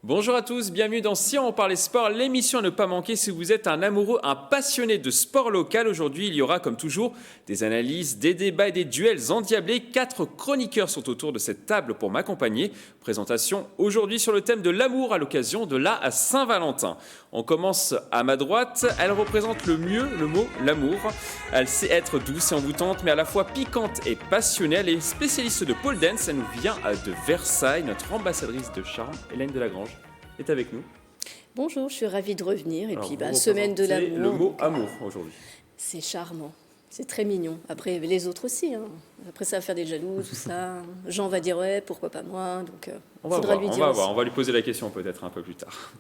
Bonjour à tous, bienvenue dans Si on parlait sport, l'émission à ne pas manquer si vous êtes un amoureux, un passionné de sport local. Aujourd'hui, il y aura comme toujours des analyses, des débats et des duels endiablés. 4 chroniqueurs sont autour de cette table pour m'accompagner. Présentation aujourd'hui sur le thème de l'amour à l'occasion de la Saint-Valentin. On commence à ma droite, elle représente le mieux le mot l'amour. Elle sait être douce et envoûtante mais à la fois piquante et passionnée. Elle est spécialiste de pole dance, elle nous vient de Versailles. Notre ambassadrice de charme, Hélène Delagrange, est avec nous. Bonjour, je suis ravie de revenir. Et Alors, puis, vous semaine de représentez l'amour. le mot amour aujourd'hui. C'est charmant. C'est très mignon. Après, les autres aussi. Hein. Après, ça va faire des jaloux, tout ça. Jean va dire ouais, pourquoi pas moi. Donc, On va faudra voir, lui on dire va aussi. voir. On va lui poser la question peut-être un peu plus tard.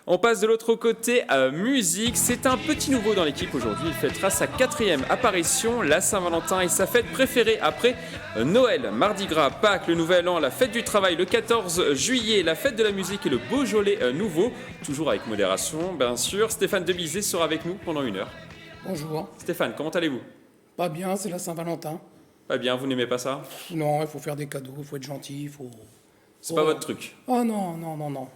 On passe de l'autre côté à musique. C'est un petit nouveau dans l'équipe aujourd'hui. Il fêtera sa 4e apparition. La Saint-Valentin est sa fête préférée après Noël, Mardi Gras, Pâques, le Nouvel An, la fête du travail le 14 juillet, la fête de la musique et le Beaujolais nouveau. Toujours avec modération, bien sûr. Stéphane Debizet sera avec nous pendant 1 heure. Bonjour. Stéphane, comment allez-vous? Pas bien, c'est la Saint-Valentin. Pas bien, vous n'aimez pas ça? Non, il faut faire des cadeaux, il faut être gentil, il faut... C'est pas votre truc. Oh non, non, non, non.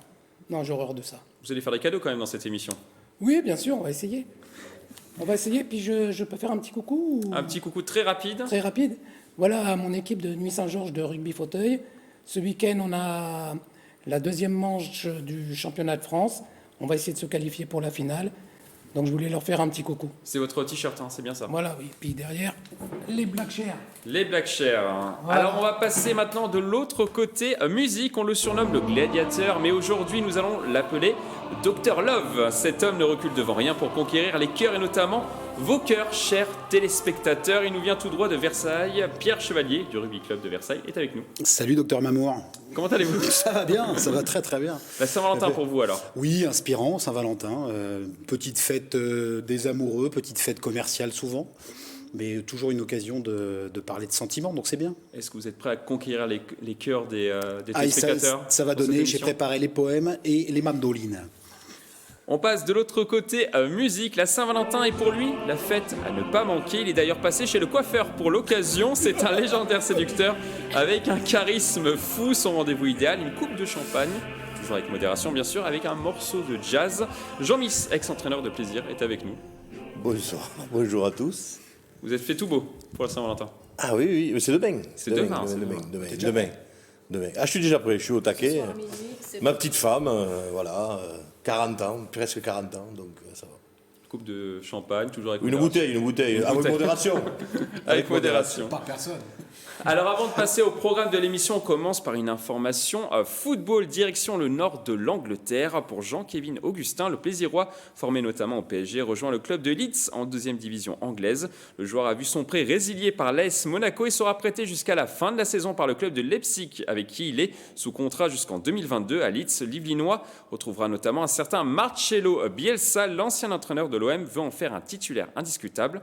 Non, j'ai horreur de ça. Vous allez faire des cadeaux quand même dans cette émission. Oui, bien sûr, on va essayer. On va essayer, puis je peux faire un petit coucou ou- Un petit coucou très rapide. Très rapide. Voilà, à mon équipe de Nuit Saint-Georges de rugby fauteuil. Ce week-end, on a la 2e manche du championnat de France. On va essayer de se qualifier pour la finale. Donc, je voulais leur faire un petit coucou. C'est votre t-shirt, hein, c'est bien ça. Voilà, oui. Puis derrière, les Black Chairs. Les Black Chairs. Voilà. Alors on va passer maintenant de l'autre côté. Musique, on le surnomme le gladiateur, mais aujourd'hui nous allons l'appeler Dr Love. Cet homme ne recule devant rien pour conquérir les cœurs et notamment vos cœurs, chers téléspectateurs. Il nous vient tout droit de Versailles. Pierre Chevalier du Rugby Club de Versailles est avec nous. Salut Docteur Mamour. Comment allez-vous? Ça va bien, ça va très très bien. La Saint-Valentin pour vous alors? Oui, inspirant, Saint-Valentin. Petite fête des amoureux, petite fête commerciale souvent, mais toujours une occasion de parler de sentiments, donc c'est bien. Est-ce que vous êtes prêt à conquérir les cœurs des Ah, et téléspectateurs? ça va pour cette donner, j'ai émission préparé les poèmes et les mandolines. On passe de l'autre côté à musique. La Saint-Valentin est pour lui la fête à ne pas manquer. Il est d'ailleurs passé chez le coiffeur pour l'occasion. C'est un légendaire séducteur avec un charisme fou. Son rendez-vous idéal, une coupe de champagne, toujours avec modération bien sûr, avec un morceau de jazz. Jean Miss, ex-entraîneur de plaisir, est avec nous. Bonsoir, bonjour à tous. Vous êtes fait tout beau pour la Saint-Valentin. Ah oui, oui, mais c'est demain. C'est demain, c'est Demain. Ah, je suis déjà prêt, je suis au taquet. Ma petite femme, voilà, 40 ans, presque 40 ans, donc ça va. Coupe de champagne, toujours avec Une bouteille, avec bouteille. modération. Avec modération. Pas personne. Alors avant de passer au programme de l'émission, on commence par une information football direction le nord de l'Angleterre pour Jean-Kévin Augustin. Le Plaisirois, formé notamment au PSG, rejoint le club de Leeds en 2e division anglaise. Le joueur a vu son prêt résilié par l'AS Monaco et sera prêté jusqu'à la fin de la saison par le club de Leipzig avec qui il est sous contrat jusqu'en 2022 à Leeds. L'Yvelinois retrouvera notamment un certain Marcelo Bielsa, l'ancien entraîneur de l'OM, veut en faire un titulaire indiscutable.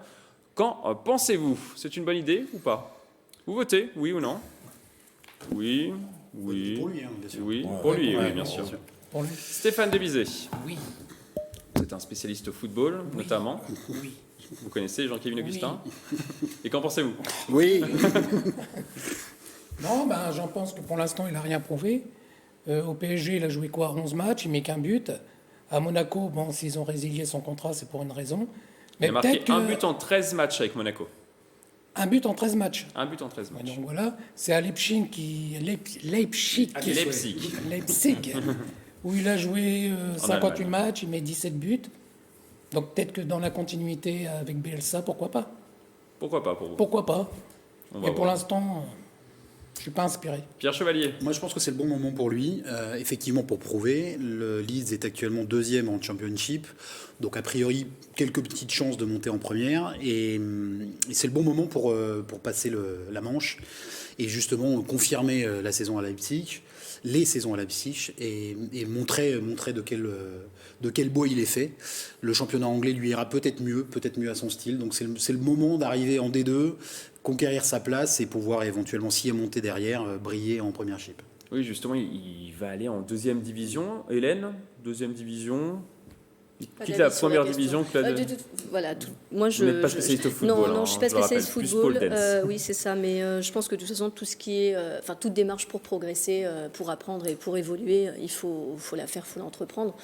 Qu'en pensez-vous? C'est une bonne idée ou pas? Vous votez, oui ou non? Oui, oui. Pour lui, hein, bien sûr. Oui, pour lui, oui, bien sûr. Pour lui. Stéphane Debizet, Oui. vous êtes un spécialiste football, notamment. Oui. Vous connaissez Jean-Kévin Augustin? Et qu'en pensez-vous? Oui, Non, ben, j'en pense que pour l'instant, il n'a rien prouvé. Au PSG, il a joué quoi? 11 matchs, il met qu'un but. À Monaco, bon, s'ils ont résilié son contrat, c'est pour une raison. Il a marqué peut-être un que- but en 13 matchs avec Monaco. Un but en 13 matchs. Un but en 13 Ouais, matchs. donc voilà, c'est à Leipzig, Leipzig, où il a joué 58 Allemagne. matchs, il met 17 buts. Donc peut-être que dans la continuité avec Bielsa, pourquoi pas? Pourquoi pas pour vous? Pourquoi pas? On va Mais pour voir. l'instant, je suis pas inspiré. Pierre Chevalier, moi je pense que c'est le bon moment pour lui, effectivement pour prouver. Le Leeds est actuellement 2e en Championship, donc a priori quelques petites chances de monter en première, et c'est le bon moment pour passer la Manche et justement confirmer la saison à Leipzig, les saisons à Leipzig, et montrer de quel bois il est fait. Le championnat anglais lui ira peut-être mieux à son style, donc c'est le moment d'arriver en D2, conquérir sa place et pouvoir éventuellement, s'y monter derrière, briller en Premiership. oui justement, il va aller en 2e division. Hélène, 2e division, Quitte la première division que la voilà, moi Vous n'êtes pas spécialiste au football. Non, je suis pas je le rappelle, spécialiste plus football. pole dance. Oui, c'est ça. Mais je pense que de toute façon, tout ce qui est, toute démarche pour progresser, pour apprendre et pour évoluer, il faut la faire, il faut l'entreprendre.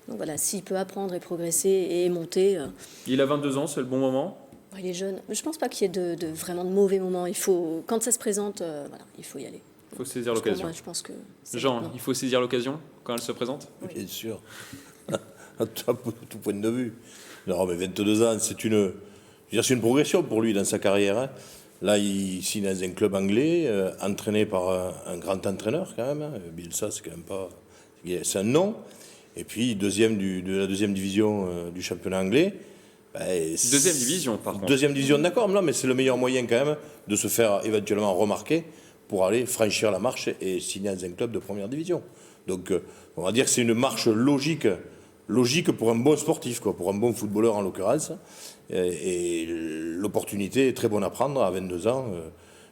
Donc voilà, s'il peut apprendre et progresser et monter. Il a 22 ans, c'est le bon moment. Il est jeune. Je pense pas qu'il y ait vraiment de mauvais moments. Il faut, quand ça se présente, voilà, il faut y aller. Il faut saisir l'occasion. Moi, je pense que. Jean, il faut saisir l'occasion quand elle se présente. Bien sûr. À tout point de vue. Non, mais 22 ans, c'est une progression pour lui dans sa carrière. Hein. Là, il signe dans un club anglais, entraîné par un grand entraîneur quand même. Bielsa, c'est quand même pas... C'est un nom. Et puis, de la deuxième division du championnat anglais. Deuxième division, par contre. Deuxième division, d'accord, mais c'est le meilleur moyen quand même de se faire éventuellement remarquer pour aller franchir la marche et signer dans un club de première division. Donc, on va dire que c'est une marche logique pour un bon sportif, quoi, pour un bon footballeur en l'occurrence. Et l'opportunité est très bonne à prendre à 22 ans.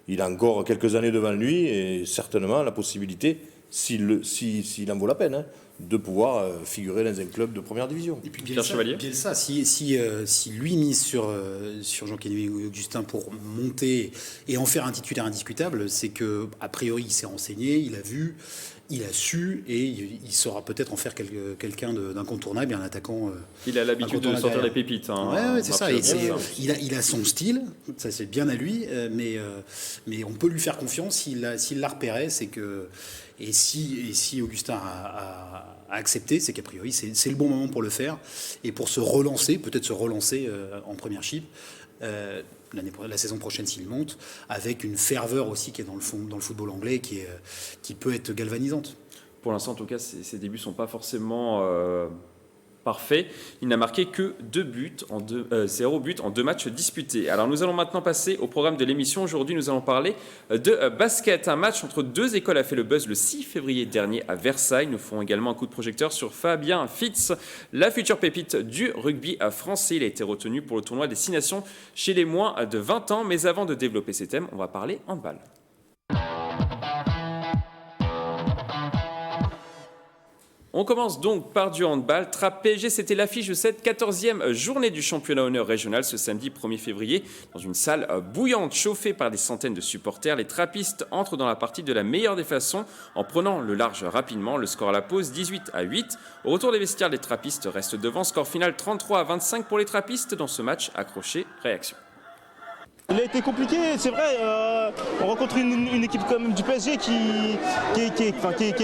Il a encore quelques années devant lui et certainement la possibilité, s'il en vaut la peine, hein, de pouvoir figurer dans un club de première division. Et puis Bielsa, si lui mise sur Jean-Kévin Augustin pour monter et en faire un titulaire indiscutable, c'est que a priori il s'est renseigné, il a vu, il a su et il saura peut-être en faire quelqu'un d'incontournable et un attaquant. Il a l'habitude de sortir les pépites. Hein, ouais, c'est ça. Et il a son style, ça c'est bien à lui, mais on peut lui faire confiance s'il l'a repéré, c'est que. Et si Augustin a accepté, c'est qu'a priori c'est le bon moment pour le faire et pour peut-être se relancer en première chip la saison prochaine s'il monte, avec une ferveur aussi qui est dans le football anglais qui peut être galvanisante. Pour l'instant, en tout cas, ses débuts ne sont pas forcément parfaits. Il n'a marqué que 0 buts en 2 matchs disputés. Alors nous allons maintenant passer au programme de l'émission. Aujourd'hui, nous allons parler de basket. Un match entre 2 écoles a fait le buzz le 6 février dernier à Versailles. Nous ferons également un coup de projecteur sur Fabien Fitz, la future pépite du rugby français. Il a été retenu pour le tournoi des 6 nations chez les moins de 20 ans. Mais avant de développer ces thèmes, on va parler handball. On commence donc par du handball. Trappes PSG, c'était l'affiche de cette 14e journée du championnat honneur régional ce samedi 1er février. Dans une salle bouillante, chauffée par des centaines de supporters, les trappistes entrent dans la partie de la meilleure des façons en prenant le large rapidement. Le score à la pause, 18-8. Au retour des vestiaires, les trappistes restent devant. Score final 33-25 pour les trappistes dans ce match. Accroché, réaction. Il a été compliqué, c'est vrai. On rencontre une équipe quand même du PSG qui est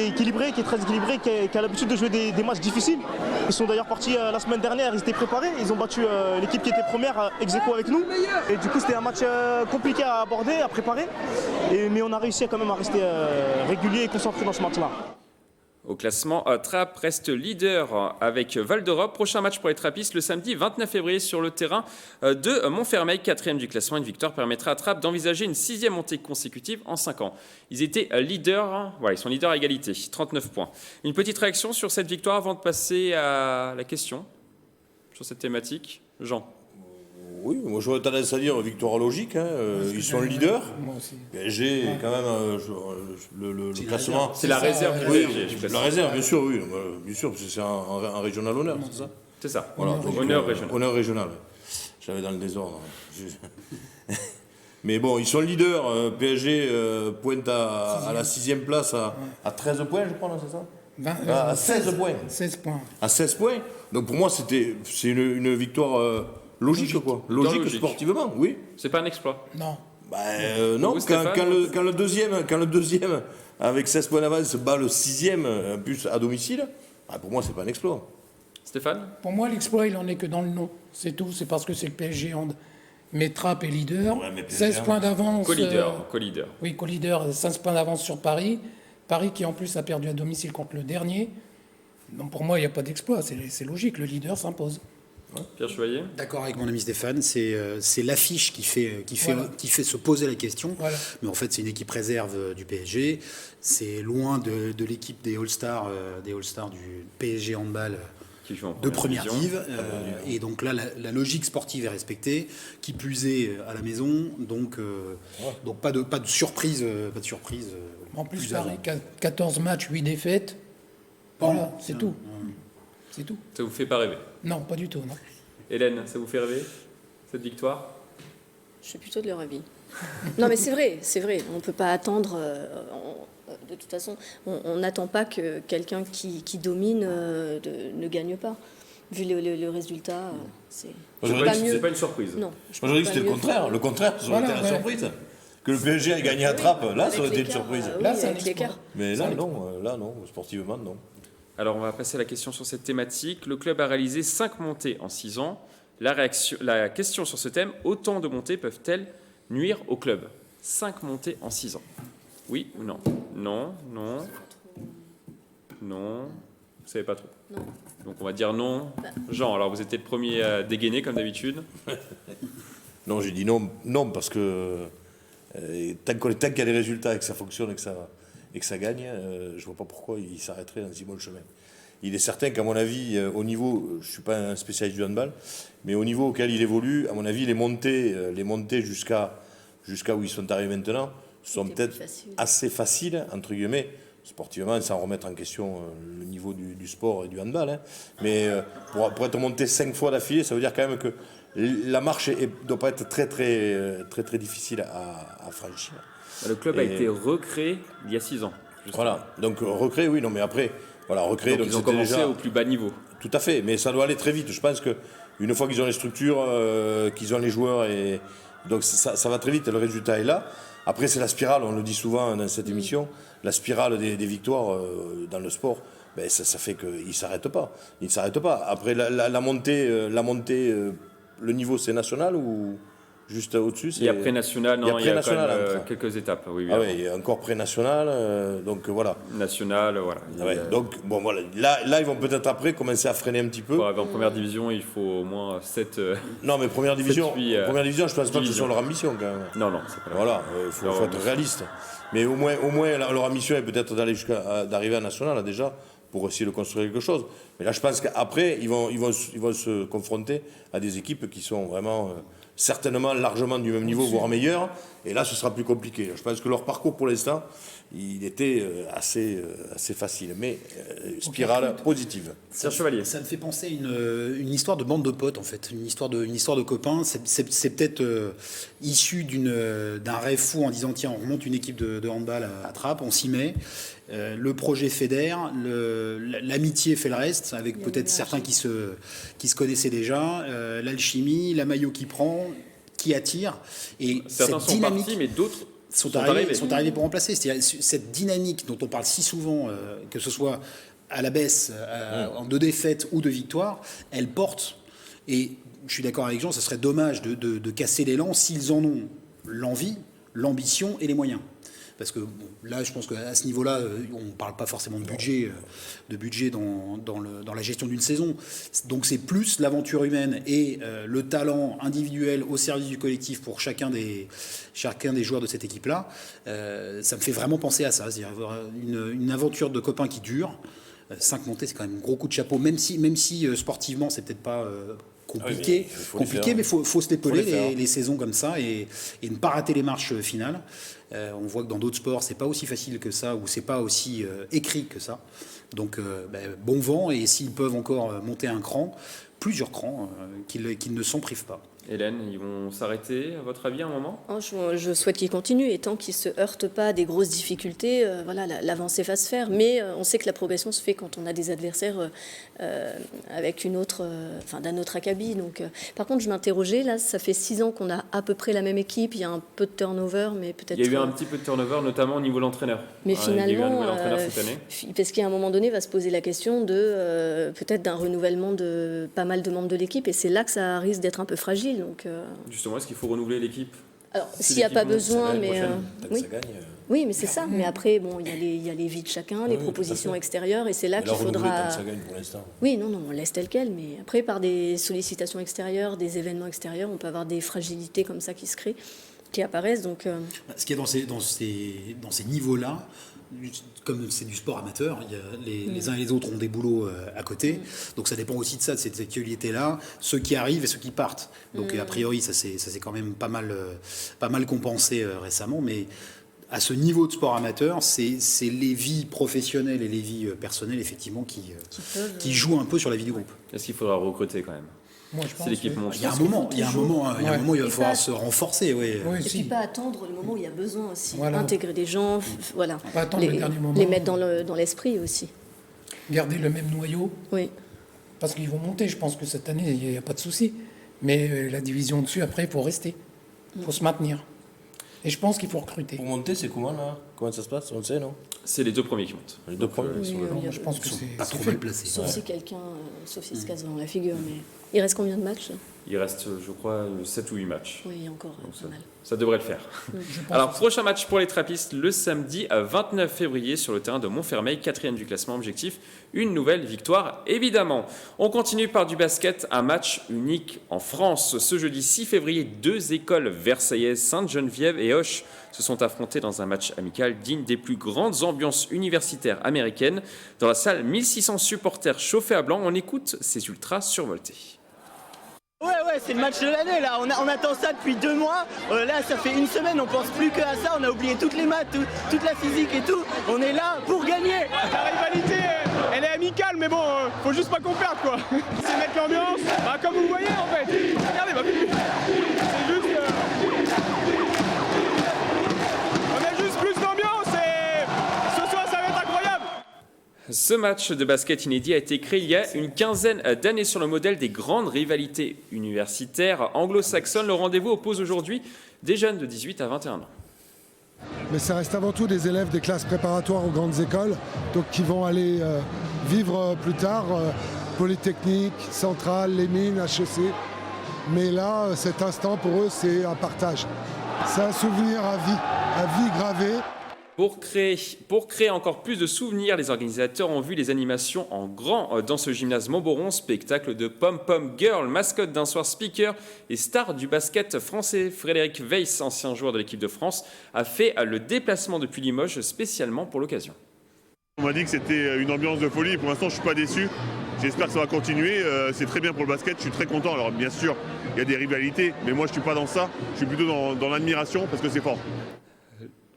équilibrée, qui est très équilibrée, qui a l'habitude de jouer des matchs difficiles. Ils sont d'ailleurs partis la semaine dernière, ils étaient préparés, ils ont battu l'équipe qui était première ex aequo avec nous. Et du coup c'était un match compliqué à aborder, à préparer. Mais on a réussi quand même à rester régulier et concentré dans ce match-là. Au classement, Trappes reste leader avec Val d'Europe. Prochain match pour les trappistes le samedi 29 février sur le terrain de Montfermeil, 4e du classement. Une victoire permettra à Trappes d'envisager une 6e montée consécutive en 5 ans. Ils étaient leaders, voilà, ils sont leaders à égalité, 39 points. Une petite réaction sur cette victoire avant de passer à la question sur cette thématique. Jean. Oui, moi j'aurais tendance à dire victoire logique. Hein. Ils sont leaders. PSG, quand même, le classement. C'est la réserve du PSG. La réserve, bien sûr, oui. Bien sûr, parce que c'est un régional honneur, c'est ça ? C'est ça, voilà, honneur régional. Honneur régional. J'avais dans le désordre. Mais bon, ils sont leaders. PSG pointe à la 6e place à 13 points, je crois, non, c'est ça ? À 16 points. 16 points. À 16 points. Donc pour moi, c'est une victoire logique, quoi. Logique sportivement, oui. C'est pas un exploit. Non. Non, quand le deuxième, avec 16 points d'avance, bat le 6e, en plus à domicile, pour moi, c'est pas un exploit. Stéphane ? Pour moi, l'exploit, il en est que dans le nom. C'est tout. C'est parce que c'est le PSG hand. Mais Trappes est leader. Ouais, mais 16 points d'avance. Co-leader. Oui, co-leader. 16 points d'avance sur Paris. Paris qui, en plus, a perdu à domicile contre le dernier. Donc, pour moi, il n'y a pas d'exploit. C'est logique. Le leader s'impose. Pierre Chevalier. D'accord avec mon ami Stéphane, c'est l'affiche qui fait se poser la question. Voilà. Mais en fait, c'est une équipe réserve du PSG. C'est loin de l'équipe des All-Stars du PSG handball de première div. Et donc là, la logique sportive est respectée. Qui plus est à la maison, donc pas de surprise. Pas de surprise. En plus, Paris, 14 matchs, 8 défaites. Voilà, c'est tout. C'est tout. Ça vous fait pas rêver ? Non, pas du tout, non. Hélène, ça vous fait rêver, cette victoire? Je suis plutôt de leur avis. Non, mais c'est vrai. On ne peut pas attendre. De toute façon, on n'attend pas que quelqu'un qui domine ne gagne pas. Vu le résultat, c'est Aujourd'hui, pas mieux. C'est pas une surprise. Non. Aujourd'hui, c'était le contraire. Le contraire, ça aurait été la surprise. Que le PSG ait gagné à Trappes, là, ça aurait été une surprise. Là, c'est avec l'écart. Mais là, non. Sportivement, non. Alors, on va passer à la question sur cette thématique. Le club a réalisé 5 montées en 6 ans. La question sur ce thème, autant de montées peuvent-elles nuire au club? 5 montées en 6 ans. Oui ou non? Non. Vous savez pas trop? Non. Donc on va dire non. Jean, alors vous étiez le premier à dégainer comme d'habitude. Non, j'ai dit non parce que tant qu'il y a des résultats et que ça fonctionne et que ça gagne, je vois pas pourquoi il s'arrêterait dans si bon chemin. Il est certain qu'à mon avis, au niveau, je suis pas un spécialiste du handball, mais au niveau auquel il évolue, à mon avis, les montées jusqu'à où ils sont arrivés maintenant sont peut-être assez faciles, entre guillemets, sportivement, sans remettre en question le niveau du sport et du handball. Hein. Mais pour être monté 5 fois d'affilée, ça veut dire quand même que la marche ne doit pas être très difficile à franchir. Le club a été recréé il y a 6 ans. Justement. Voilà, donc recréé, oui, non, mais après, voilà, recréé. Donc ils ont commencé déjà au plus bas niveau. Tout à fait, mais ça doit aller très vite. Je pense qu'une fois qu'ils ont les structures, qu'ils ont les joueurs, et donc ça va très vite, le résultat est là. Après, c'est la spirale, on le dit souvent dans cette émission, la spirale des victoires dans le sport, ben, ça fait qu'il ne s'arrête pas. Il ne s'arrête pas. Après, la montée, le niveau, c'est national ou juste au-dessus? Il y a pré-national, non, il y a quand même quelques étapes. Oui, ah oui, il y a encore pré-national, donc voilà. National, voilà. Ouais, donc, bon, voilà. Là, ils vont peut-être après commencer à freiner un petit peu. Pour arriver en première division, il faut au moins 7... Non, mais première division, je pense pas que ce soit leur ambition, quand même. Non, c'est pas Voilà, il faut être réaliste. Mais au moins leur ambition est peut-être d'arriver à national, déjà, pour essayer de construire quelque chose. Mais là, je pense qu'après, ils vont se confronter à des équipes qui sont vraiment... certainement largement du même niveau, voire meilleur. Et là, ce sera plus compliqué. Je pense que leur parcours, pour l'instant, il était assez facile, mais spirale positive. Serge Chevalier. Ça me fait penser à une histoire de bande de potes, en fait. Une histoire de copains. C'est peut-être issu d'un rêve fou en disant, tiens, on remonte une équipe de handball à Trappes, on s'y met. Le projet fédère, l'amitié fait le reste, avec peut-être certains qui se connaissaient déjà, l'alchimie, la maillot qui prend, qui attire. Et certains cette sont dynamique partis, mais d'autres sont arrivés pour remplacer. C'est-à-dire cette dynamique dont on parle si souvent, que ce soit à la baisse, de défaite ou de victoire, elle porte. Et je suis d'accord avec Jean, ce serait dommage de casser l'élan s'ils en ont l'envie, l'ambition et les moyens. Parce que bon, là, je pense qu'à ce niveau-là, on ne parle pas forcément de budget dans la gestion d'une saison. Donc c'est plus l'aventure humaine et le talent individuel au service du collectif pour chacun des joueurs de cette équipe-là. Ça me fait vraiment penser à ça, c'est-à-dire avoir une aventure de copains qui dure. 5 montées, c'est quand même un gros coup de chapeau, même si sportivement, c'est peut-être pas... compliqué, mais il faut se l'épeler les saisons comme ça et ne pas rater les marches finales. On voit que dans d'autres sports, c'est pas aussi facile que ça ou c'est pas aussi écrit que ça. Donc, bon vent, et s'ils peuvent encore monter un cran, plusieurs crans, qu'ils ne s'en privent pas. Hélène, ils vont s'arrêter, à votre avis, à un moment? Je souhaite qu'ils continuent, et tant qu'ils ne se heurtent pas à des grosses difficultés, voilà, l'avancée va se faire. Mais on sait que la progression se fait quand on a des adversaires avec d'un autre acabit. Donc, par contre, je m'interrogeais, là, ça fait 6 ans qu'on a à peu près la même équipe, il y a un peu de turnover, mais peut-être... Il y a eu un petit peu de turnover, notamment au niveau de l'entraîneur. Mais finalement, il y a eu un nouvel entraîneur cette année. Parce qu'à un moment donné, va se poser la question peut-être d'un renouvellement de pas mal de membres de l'équipe, et c'est là que ça risque d'être un peu fragile. Donc, justement, est-ce qu'il faut renouveler l'équipe? Alors, s'il n'y a pas besoin, mais oui. Ça gagne, Oui, mais c'est ça. Mais après, bon, il y a les vies de chacun, les propositions extérieures, et c'est là qu'il faudra. Ça gagne pour l'instant. Oui, non, on laisse tel quel, mais après, par des sollicitations extérieures, des événements extérieurs, on peut avoir des fragilités comme ça qui se créent, qui apparaissent. Donc, ce qui est dans ces niveaux-là, comme c'est du sport amateur, les uns et les autres ont des boulots à côté, donc ça dépend aussi de ça, de cette actualité-là, ceux qui arrivent et ceux qui partent. Donc a priori, ça s'est quand même pas mal compensé récemment, mais à ce niveau de sport amateur, c'est les vies professionnelles et les vies personnelles, effectivement, qui jouent un peu sur la vie du groupe. Est-ce qu'il faudra recruter quand même? Moi, je pense Si l'équipe monte. Il y a un moment, il va falloir se renforcer. Oui. Oui, Et puis si. pas attendre le moment où il y a besoin aussi. Voilà. Intégrer des gens, voilà. Pas attendre le dernier moment. Les mettre dans l'esprit aussi. Garder le même noyau, Oui. parce qu'ils vont monter. Je pense que cette année, il n'y a pas de souci. Mais la division dessus, après, il faut rester. Il faut se maintenir. Et je pense qu'il faut recruter. Pour monter, c'est comment là? Comment ça se passe? On le sait, non? C'est les 2 premiers qui montent. Les 2 premiers. Oui, Moi, je pense que c'est Pas c'est trop fait. mal placé. Sauf si quelqu'un, sauf s'il se casse dans la figure. Mais il reste combien de matchs? Il reste, je crois, 7 ou 8 matchs. Oui, encore pas mal. Ça devrait le faire. Alors, prochain match pour les trappistes le samedi 29 février sur le terrain de Montfermeil, 4e du classement. Objectif, une nouvelle victoire, évidemment. On continue par du basket, un match unique en France. Ce jeudi 6 février, 2 écoles versaillaises, Sainte-Geneviève et Auch, se sont affrontées dans un match amical digne des plus grandes ambiances universitaires américaines. Dans la salle, 1600 supporters chauffés à blanc. On écoute ces ultras survoltés. Ouais, c'est le match de l'année là, on attend ça depuis 2 mois, là ça fait 1 semaine, on pense plus que à ça, on a oublié toutes les maths, toute la physique et tout, on est là pour gagner. La rivalité, elle est amicale, mais bon, faut juste pas qu'on perde quoi. C'est mettre l'ambiance, comme vous le voyez en fait. Regardez, c'est juste... on a juste plus d'ambiance et ce soir ça va être incroyable. Ce match de basket inédit a été créé il y a une quinzaine d'années sur le modèle des grandes rivalités universitaires anglo-saxonnes. Le rendez-vous oppose aujourd'hui des jeunes de 18 à 21 ans. Mais ça reste avant tout des élèves des classes préparatoires aux grandes écoles, donc qui vont aller vivre plus tard Polytechnique, Centrale, les mines, HEC. Mais là, cet instant pour eux, c'est un partage. C'est un souvenir à vie gravé. Pour créer encore plus de souvenirs, les organisateurs ont vu les animations en grand dans ce gymnase Montboron, spectacle de Pom Pom Girl, mascotte d'un soir speaker et star du basket français. Frédéric Weiss, ancien joueur de l'équipe de France, a fait le déplacement depuis Limoges spécialement pour l'occasion. On m'a dit que c'était une ambiance de folie. Pour l'instant, je ne suis pas déçu. J'espère que ça va continuer. C'est très bien pour le basket. Je suis très content. Alors, bien sûr, il y a des rivalités, mais moi, je ne suis pas dans ça. Je suis plutôt dans l'admiration parce que c'est fort.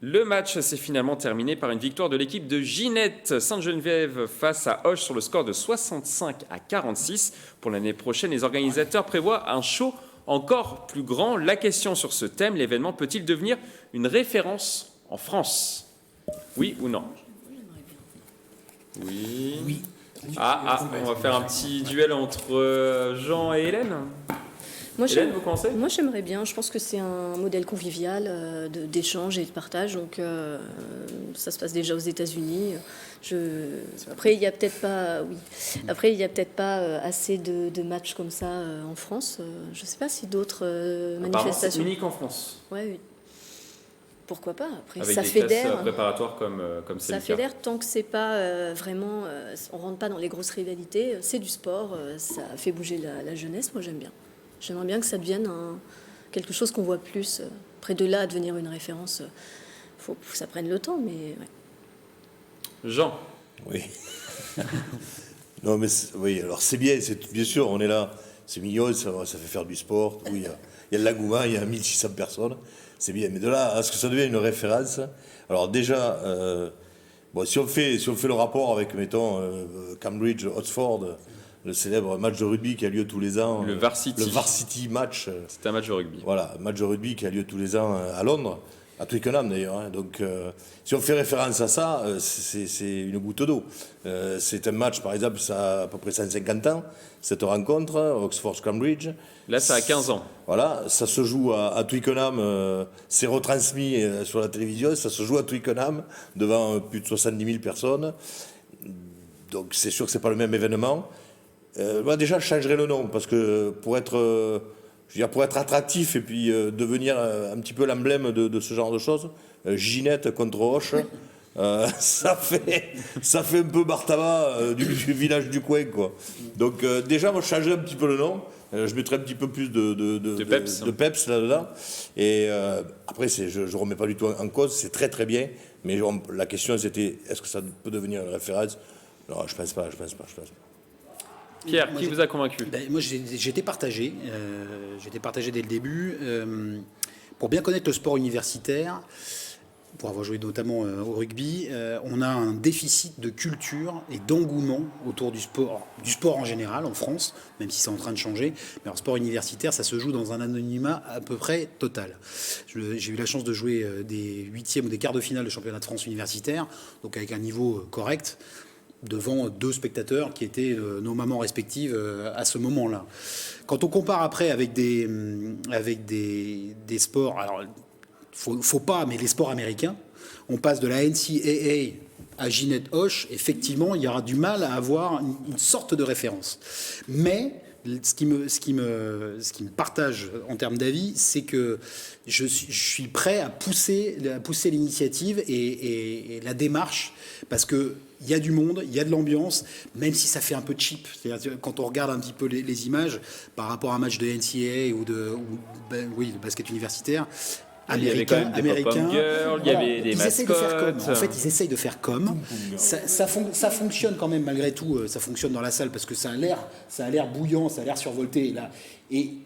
Le match s'est finalement terminé par une victoire de l'équipe de Ginette Sainte-Geneviève face à Auch sur le score de 65-46. Pour l'année prochaine, les organisateurs prévoient un show encore plus grand. La question sur ce thème, l'événement peut-il devenir une référence en France? Oui ou non? Oui. On va faire un petit duel entre Jean et Hélène. Hélène, vous commencez? Moi, j'aimerais bien. Je pense que c'est un modèle convivial d'échange et de partage. Donc, ça se passe déjà aux États-Unis. Après, il n'y a peut-être pas. Oui. Après, il y a peut-être pas assez de matchs comme ça en France. Je ne sais pas si d'autres manifestations. C'est unique en France. Oui. Pourquoi pas? Après, avec ça des fédère. classes préparatoires comme c'est Ça le cas. fédère tant que c'est pas vraiment. On rentre pas dans les grosses rivalités. C'est du sport. Ça fait bouger la jeunesse. Moi, j'aime bien. J'aimerais bien que ça devienne quelque chose qu'on voit plus. Après de là à devenir une référence, faut que ça prenne le temps, mais ouais. Jean. Oui. Non, mais oui, alors c'est bien, bien sûr, on est là, c'est mignon, ça fait faire du sport. Oui, il y a de l'engouement, il y a 1600 personnes, c'est bien. Mais de là à ce que ça devienne une référence, alors déjà, si on fait le rapport avec, mettons, Cambridge, Oxford, le célèbre match de rugby qui a lieu tous les ans. Le Varsity. Le Varsity match. C'est un match de rugby. Voilà, match de rugby qui a lieu tous les ans à Londres, à Twickenham d'ailleurs. Hein. Donc, si on fait référence à ça, c'est une goutte d'eau. C'est un match, par exemple, ça a à peu près 150 ans, cette rencontre, Oxford-Cambridge. Là, ça a 15 ans. Voilà, ça se joue à Twickenham, c'est retransmis sur la télévision, ça se joue à Twickenham devant plus de 70 000 personnes. Donc, c'est sûr que ce n'est pas le même événement. Déjà, je changerais le nom, parce que pour être attractif et puis devenir un petit peu l'emblème de ce genre de choses, Ginette contre Auch, ça fait un peu bar tabac du village du coin, quoi. Donc déjà, moi, je changerais un petit peu le nom. Je mettrais un petit peu plus de peps là-dedans. Et après, je ne remets pas du tout en cause, c'est très très bien. Mais la question, c'était, est-ce que ça peut devenir une référence? Non, je pense pas. Pierre, qui vous a convaincu? Moi, j'étais partagé. J'étais partagé dès le début. Pour bien connaître le sport universitaire, pour avoir joué notamment au rugby, on a un déficit de culture et d'engouement autour du sport en général en France, même si c'est en train de changer. Mais en sport universitaire, ça se joue dans un anonymat à peu près total. J'ai eu la chance de jouer des huitièmes ou des quarts de finale de championnat de France universitaire, donc avec un niveau correct, devant 2 spectateurs qui étaient nos mamans respectives à ce moment-là. Quand on compare après avec des sports, alors faut pas, mais les sports américains, on passe de la NCAA à Ginette Hoche, effectivement, il y aura du mal à avoir une sorte de référence. Mais ce qui me partage en termes d'avis, c'est que je suis prêt à pousser l'initiative et la démarche, parce que il y a du monde, il y a de l'ambiance, même si ça fait un peu cheap. C'est-à-dire, quand on regarde un petit peu les images par rapport à un match de NCAA ou de basket universitaire, il y avait quand même des pop-up girls, il y avait des mascottes. En fait, ils essayent de faire comme. Ça fonctionne quand même malgré tout. Ça fonctionne dans la salle parce que ça a l'air bouillant, ça a l'air survolté. Là. Et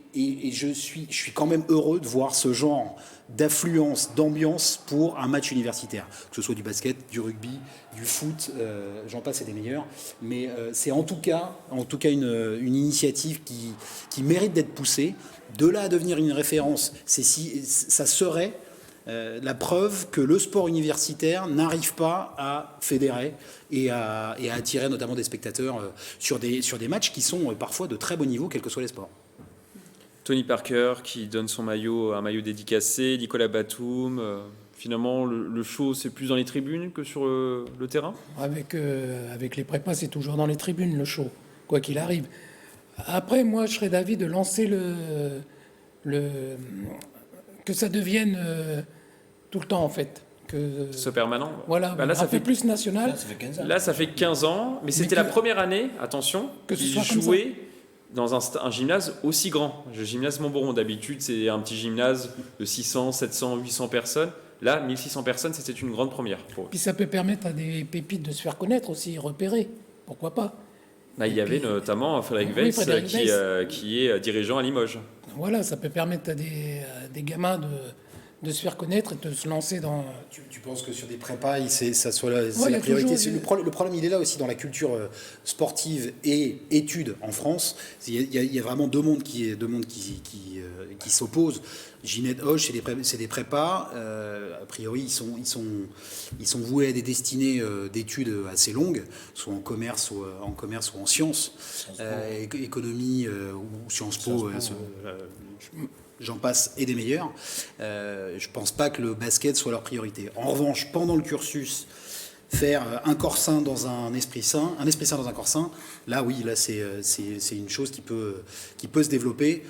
je suis quand même heureux de voir ce genre d'affluence, d'ambiance pour un match universitaire. Que ce soit du basket, du rugby, du foot, j'en passe et des meilleurs. Mais c'est en tout cas une initiative qui mérite d'être poussée. De là à devenir une référence, ça serait la preuve que le sport universitaire n'arrive pas à fédérer et à attirer notamment des spectateurs sur des matchs qui sont parfois de très bon niveau, quels que soient les sports. Tony Parker qui donne un maillot dédicacé, Nicolas Batum. Finalement, le show, c'est plus dans les tribunes que sur le terrain. Avec les prépas, c'est toujours dans les tribunes, le show, quoi qu'il arrive. Après, moi, je serais d'avis de lancer que ça devienne tout le temps, en fait. Ce permanent. Voilà, là, ça fait plus national. Là, ça fait 15 ans. Là, ça fait 15 ans, mais c'était la première année, attention, qu'ils jouaient dans un gymnase aussi grand. Le gymnase Montboron, d'habitude, c'est un petit gymnase de 600, 700, 800 personnes. Là, 1600 personnes, c'était une grande première pour eux. Puis ça peut permettre à des pépites de se faire connaître aussi, repérer. Pourquoi pas? Là, il y avait notamment Frédéric Weiss, qui est dirigeant à Limoges. Voilà, ça peut permettre à des gamins de se faire connaître et de se lancer dans... Tu penses que sur des prépas, ça soit la priorité. Le problème, il est là aussi dans la culture sportive et études en France. Il y a vraiment deux mondes qui s'opposent. Ginette Hoche, c'est des prépas. A priori, ils sont voués à des destinées d'études assez longues, soit en commerce ou en sciences, économie ou Sciences Po. J'en passe et des meilleurs. Je pense pas que le basket soit leur priorité. En revanche, pendant le cursus, faire un corps sain dans un esprit sain dans un corps sain, là oui, là c'est une chose qui peut se développer.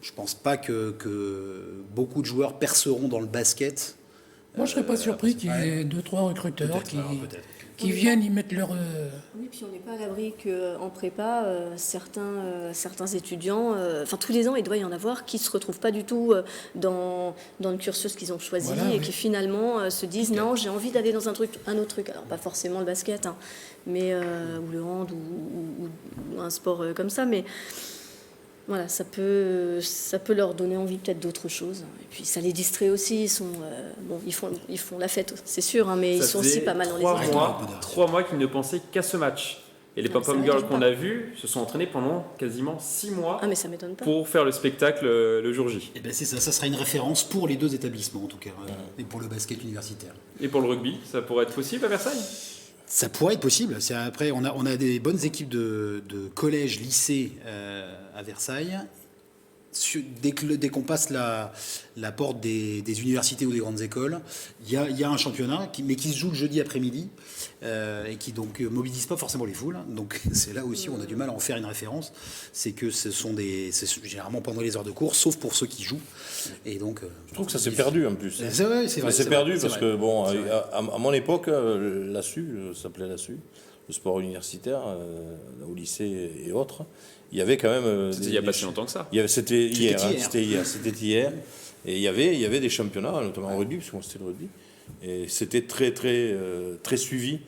Je pense pas que beaucoup de joueurs perceront dans le basket. Moi, je serais pas surpris qu'il y ait 2-3 recruteurs qui viennent y mettre leur... Oui, puis on n'est pas à l'abri qu'en prépa, certains étudiants, tous les ans, il doit y en avoir qui ne se retrouvent pas du tout dans le cursus qu'ils ont choisi et qui finalement se disent non, j'ai envie d'aller dans un autre truc. Alors, pas forcément le basket, mais, ou le hand ou un sport comme ça, mais... Voilà, ça peut leur donner envie peut-être d'autres choses. Et puis ça les distrait aussi. Ils font la fête, c'est sûr, mais ils sont aussi pas mal dans les études. 3 mois qu'ils ne pensaient qu'à ce match. Et les pop-up girls qu'on a vus se sont entraînés pendant quasiment 6 mois mais ça m'étonne pas. Pour faire le spectacle le jour J. Et c'est ça sera une référence pour les deux établissements en tout cas, et pour le basket universitaire. Et pour le rugby, ça pourrait être possible à Versailles ? Ça pourrait être possible. Après, on a des bonnes équipes de collèges, lycées à Versailles. Dès qu'on passe la porte des universités ou des grandes écoles, il y a un championnat qui se joue le jeudi après-midi et qui donc mobilise pas forcément les foules. Donc c'est là aussi où on a du mal à en faire une référence. C'est que c'est généralement pendant les heures de cours, sauf pour ceux qui jouent. Et donc, je trouve que ça s'est perdu en plus. C'est vrai. C'est perdu parce que bon, à mon époque, l'ASU, ça s'appelait l'ASU, le sport universitaire, au lycée et autres. Il y avait quand même... C'était il n'y a pas si longtemps que ça. C'était hier. Et il y avait des championnats, notamment en rugby, parce que c'était le rugby. Et c'était très, très, très suivi.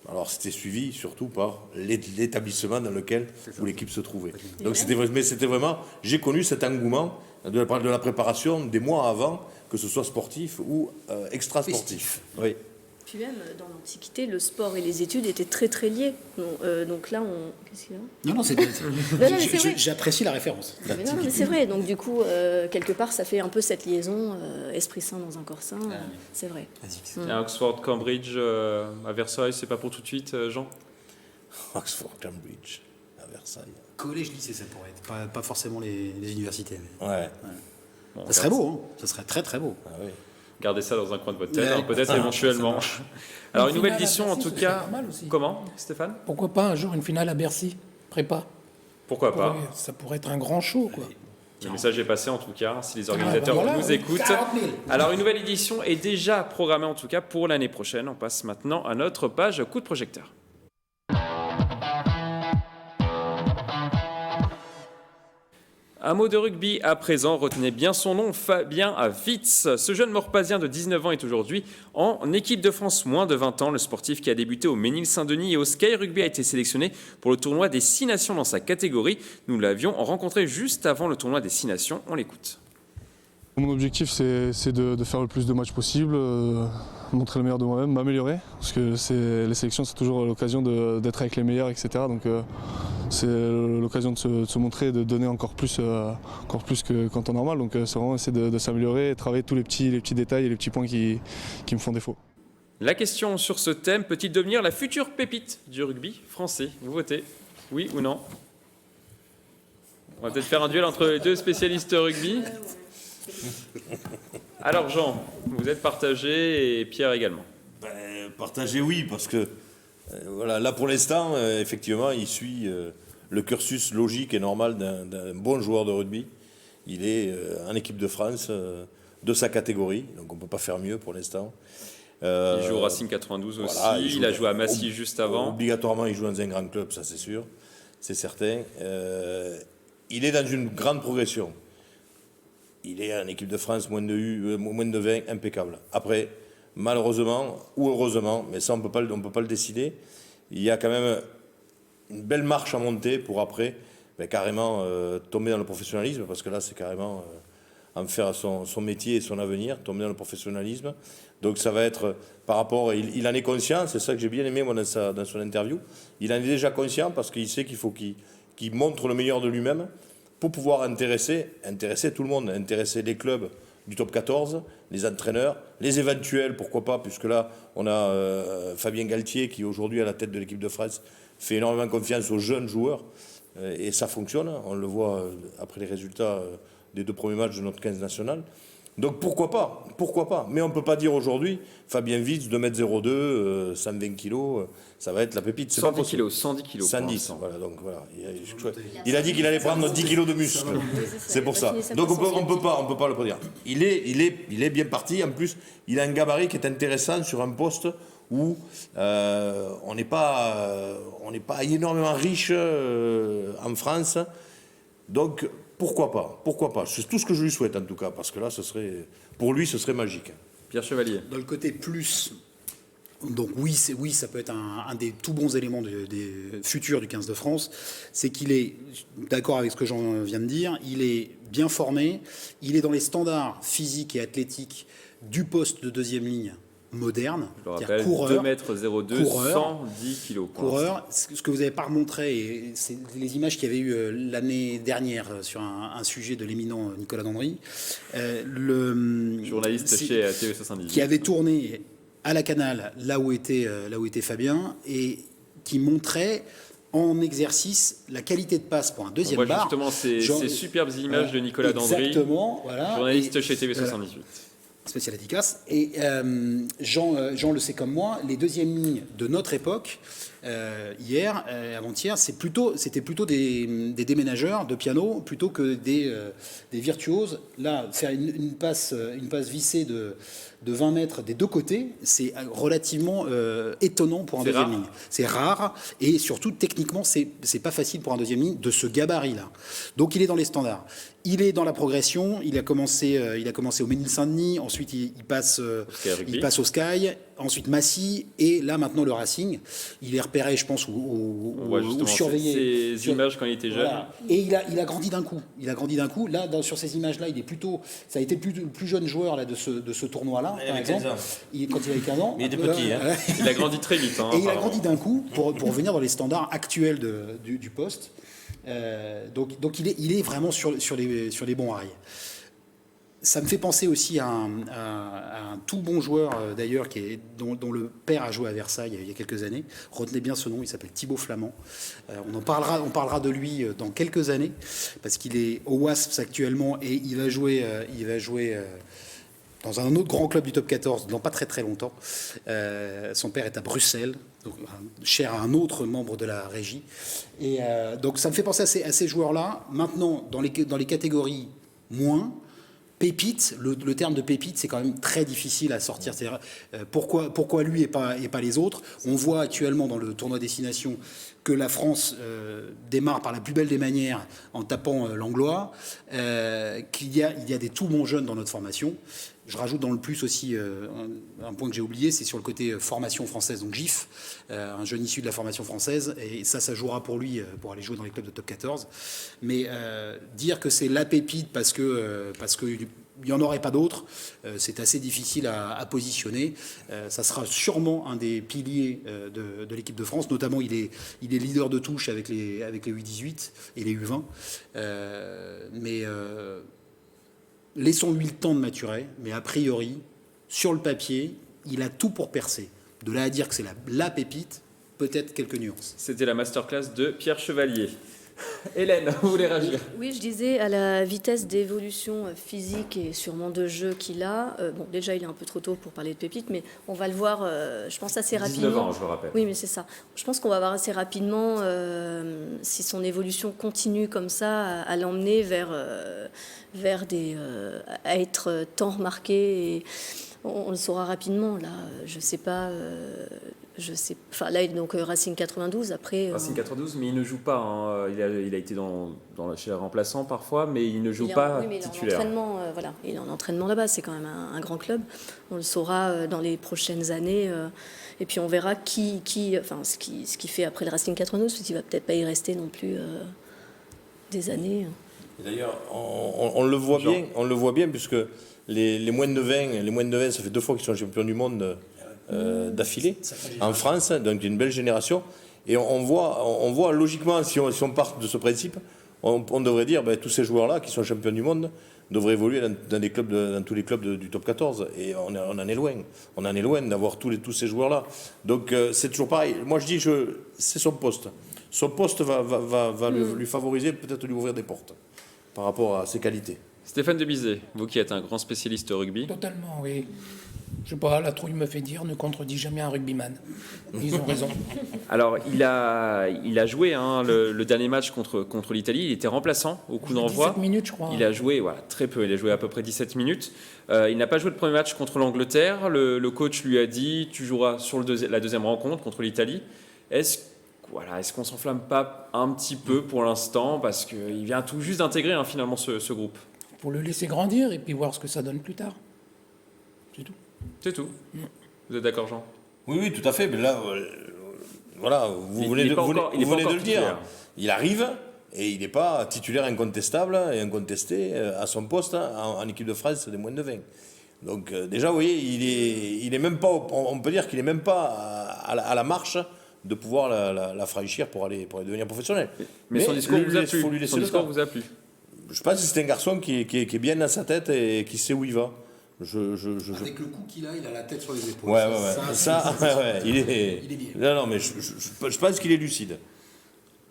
Alors c'était suivi surtout par l'établissement dans lequel où l'équipe se trouvait. Donc c'était vraiment, j'ai connu cet engouement de la préparation des mois avant, que ce soit sportif ou extra-sportif. Oui. Puis même, dans l'Antiquité, le sport et les études étaient très très liés. Donc là, qu'est-ce qu'il y a ? Non, c'est vrai. J'apprécie la référence. Mais non, mais c'est vrai. Donc du coup, quelque part, ça fait un peu cette liaison esprit saint dans un corps sain. C'est vrai. Et à Oxford, Cambridge, à Versailles, c'est pas pour tout de suite, Jean ? Oxford, Cambridge, à Versailles. Collège, lycée, ça pourrait être. Pas forcément les universités. Mais... Ouais. Bon, ça serait beau, hein. Ça serait très très beau. Ah, oui. Gardez ça dans un coin de votre tête, peut-être éventuellement. Alors, une nouvelle édition, en tout cas. Comment, Stéphane ? Pourquoi pas un jour une finale à Bercy, prépa? Pourquoi pas ? Ça pourrait être un grand show, quoi. Le message est passé, en tout cas, si les organisateurs nous écoutent. 40 000. Alors, une nouvelle édition est déjà programmée, en tout cas, pour l'année prochaine. On passe maintenant à notre page coup de projecteur. Un mot de rugby à présent, retenez bien son nom, Fabien Witz. Ce jeune Morpasien de 19 ans est aujourd'hui en équipe de France moins de 20 ans. Le sportif qui a débuté au Ménil-Saint-Denis et au Sky Rugby a été sélectionné pour le tournoi des 6 nations dans sa catégorie. Nous l'avions rencontré juste avant le tournoi des 6 nations. On l'écoute. Mon objectif, c'est de faire le plus de matchs possible, montrer le meilleur de moi-même, m'améliorer. Parce que les sélections, c'est toujours l'occasion d'être avec les meilleurs, etc. Donc c'est l'occasion de se montrer et de donner encore plus qu'en temps normal. Donc c'est vraiment essayer de s'améliorer et travailler tous les petits détails et les petits points qui me font défaut. La question sur ce thème peut-il devenir la future pépite du rugby français ? Vous votez, oui ou non ? On va peut-être faire un duel entre les deux spécialistes rugby. Alors Jean, vous êtes partagé et Pierre également. Partagé, oui, parce que voilà, là pour l'instant, effectivement, il suit le cursus logique et normal d'un bon joueur de rugby. Il est en équipe de France de sa catégorie, donc on ne peut pas faire mieux pour l'instant. Il joue au Racing 92 aussi, voilà, il a joué à Massy juste avant. Obligatoirement, il joue dans un grand club, ça c'est sûr, c'est certain. Il est dans une grande progression. Il est en équipe de France moins de 20, impeccable. Après, malheureusement ou heureusement, mais ça on peut pas le décider, il y a quand même une belle marche à monter pour après carrément tomber dans le professionnalisme, parce que là c'est carrément en faire son métier et son avenir, tomber dans le professionnalisme. Donc ça va être par rapport, il en est conscient, c'est ça que j'ai bien aimé moi dans son interview, il en est déjà conscient parce qu'il sait qu'il faut qu'il montre le meilleur de lui-même pour pouvoir intéresser tout le monde, intéresser les clubs du top 14, les entraîneurs, les éventuels, pourquoi pas, puisque là, on a Fabien Galtier qui, aujourd'hui, à la tête de l'équipe de France, fait énormément confiance aux jeunes joueurs, et ça fonctionne, on le voit après les résultats des 2 premiers matchs de notre 15 national. Donc pourquoi pas, mais on ne peut pas dire aujourd'hui, Fabien Witz, 2m02, 120 kg, ça va être la pépite. 110 kg. 110, voilà, donc voilà. Il a dit qu'il allait prendre 10 kg de muscle, c'est pour ça. Donc on peut pas le dire. Il est bien parti, en plus, il a un gabarit qui est intéressant sur un poste où on n'est pas énormément riche en France, donc pourquoi pas. C'est tout ce que je lui souhaite en tout cas, parce que là, pour lui, ce serait magique. Pierre Chevalier. Dans le côté plus, donc oui, ça peut être un des tout bons éléments des futurs du 15 de France, c'est qu'il est, d'accord avec ce que Jean vient de dire, il est bien formé, il est dans les standards physiques et athlétiques du poste de deuxième ligne moderne, je le rappelle, coureur, 2m02, 110 kg. Coureur, ce que vous n'avez pas remontré, et c'est les images qu'il y avait eu l'année dernière sur un sujet de l'éminent Nicolas Dandry, journaliste chez TV78, qui avait tourné à la Canal, là où était Fabien, et qui montrait en exercice la qualité de passe pour un deuxième bar. Justement, ces superbes images de Nicolas Dandry, exactement, voilà, journaliste chez TV78. Spécial dédicace. Et Jean le sait comme moi, les deuxièmes lignes de notre époque hier, avant-hier, c'était plutôt des déménageurs de piano plutôt que des virtuoses. Là, faire une passe vissée de 20 mètres des deux côtés, c'est relativement étonnant pour un deuxième ligne. C'est rare et surtout techniquement, c'est pas facile pour un deuxième ligne de ce gabarit-là. Donc il est dans les standards. Il est dans la progression. Il a commencé au Ménil-Saint-Denis. Ensuite, il passe au Sky. Ensuite, Massy. Et là, maintenant, le Racing. Il est repéré, je pense, ou surveillé. Ces images quand il était jeune. Voilà. Et il a grandi d'un coup. Là, sur ces images-là, ça a été le plus jeune joueur là, de ce tournoi-là, par exemple. Quand il avait 15 ans. Mais il était petit. Il a grandi très vite. Et il a grandi d'un coup pour venir dans les standards actuels du poste. Donc il est vraiment sur les bons rails. Ça me fait penser aussi à un tout bon joueur d'ailleurs dont le père a joué à Versailles il y a quelques années. Retenez bien ce nom, il s'appelle Thibaut Flamand. On parlera de lui dans quelques années parce qu'il est au Wasps actuellement et il va jouer dans un autre grand club du top 14 dans pas très très longtemps. Son père est à Bruxelles, donc, cher à un autre membre de la régie. Et donc ça me fait penser à ces joueurs-là. Maintenant, dans les catégories moins, pépite, le terme de pépite, c'est quand même très difficile à sortir. Pourquoi lui et pas les autres? On voit actuellement dans le tournoi Destination que la France démarre par la plus belle des manières en tapant l'anglois, qu'il y a des tout bons jeunes dans notre formation. Je rajoute dans le plus aussi un point que j'ai oublié, c'est sur le côté formation française, donc GIF, un jeune issu de la formation française, et ça jouera pour lui pour aller jouer dans les clubs de top 14. Mais dire que c'est la pépite parce que il n'y en aurait pas d'autres, c'est assez difficile à positionner. Ça sera sûrement un des piliers de l'équipe de France, notamment il est leader de touche avec les U18 et les U20. Laissons-lui le temps de maturer, mais a priori, sur le papier, il a tout pour percer. De là à dire que c'est la pépite, peut-être quelques nuances. C'était la masterclass de Pierre Chevalier. Hélène, vous voulez réagir? Oui, je disais, à la vitesse d'évolution physique et sûrement de jeu qu'il a, déjà il est un peu trop tôt pour parler de pépite, mais on va le voir, je pense, assez rapidement. 19 ans, je le rappelle. Oui, mais c'est ça. Je pense qu'on va voir assez rapidement, si son évolution continue comme ça, à l'emmener vers à être tant remarqué. Et on le saura rapidement, là, je sais pas... Enfin, là, donc Racing 92, après... Racing 92, mais il ne joue pas. Hein. Il a été chez les remplaçants parfois, mais il ne joue pas titulaire. Il est en entraînement là-bas, c'est quand même un grand club. On le saura dans les prochaines années. Et puis on verra ce qu'il fait après le Racing 92, parce qu'il ne va peut-être pas y rester non plus des années. Et d'ailleurs, on le voit bien, puisque les moins de 20, ça fait 2 fois qu'ils sont champions du monde d'affilée en France, donc une belle génération. Et on voit logiquement, si on part de ce principe, on devrait dire tous ces joueurs-là qui sont champions du monde devraient évoluer dans tous les clubs du top 14. Et on en est loin. On en est loin d'avoir tous ces joueurs-là. Donc c'est toujours pareil. Moi je dis, c'est son poste. Son poste va lui favoriser, peut-être lui ouvrir des portes par rapport à ses qualités. Stéphane Debizet, vous qui êtes un grand spécialiste rugby. Totalement, oui. Je sais pas, la trouille me fait dire, ne contredis jamais un rugbyman. Ils ont raison. Alors, il a joué le dernier match contre l'Italie. Il était remplaçant au coup d'envoi. 17 minutes, je crois. Il a joué très peu. Il a joué à peu près 17 minutes. Il n'a pas joué le premier match contre l'Angleterre. Le coach lui a dit, tu joueras sur la deuxième rencontre contre l'Italie. Est-ce qu'on s'enflamme pas un petit peu pour l'instant, parce qu'il vient tout juste d'intégrer finalement ce groupe? Pour le laisser grandir et puis voir ce que ça donne plus tard. C'est tout. C'est tout. Vous êtes d'accord, Jean? Oui, tout à fait. Mais là, voilà, vous venez de le dire. Il arrive et il n'est pas titulaire incontestable et incontesté à son poste en équipe de France des moins de 20. Donc déjà, vous voyez, il est même pas. On peut dire qu'il n'est même pas à la marche de pouvoir la franchir pour aller devenir professionnel. Mais son discours vous a plu. Son discours vous a plu. Je pense que c'est un garçon qui est bien dans sa tête et qui sait où il va. Avec le coup qu'il a, il a la tête sur les épaules. Il est bien. Non, mais je pense qu'il est lucide.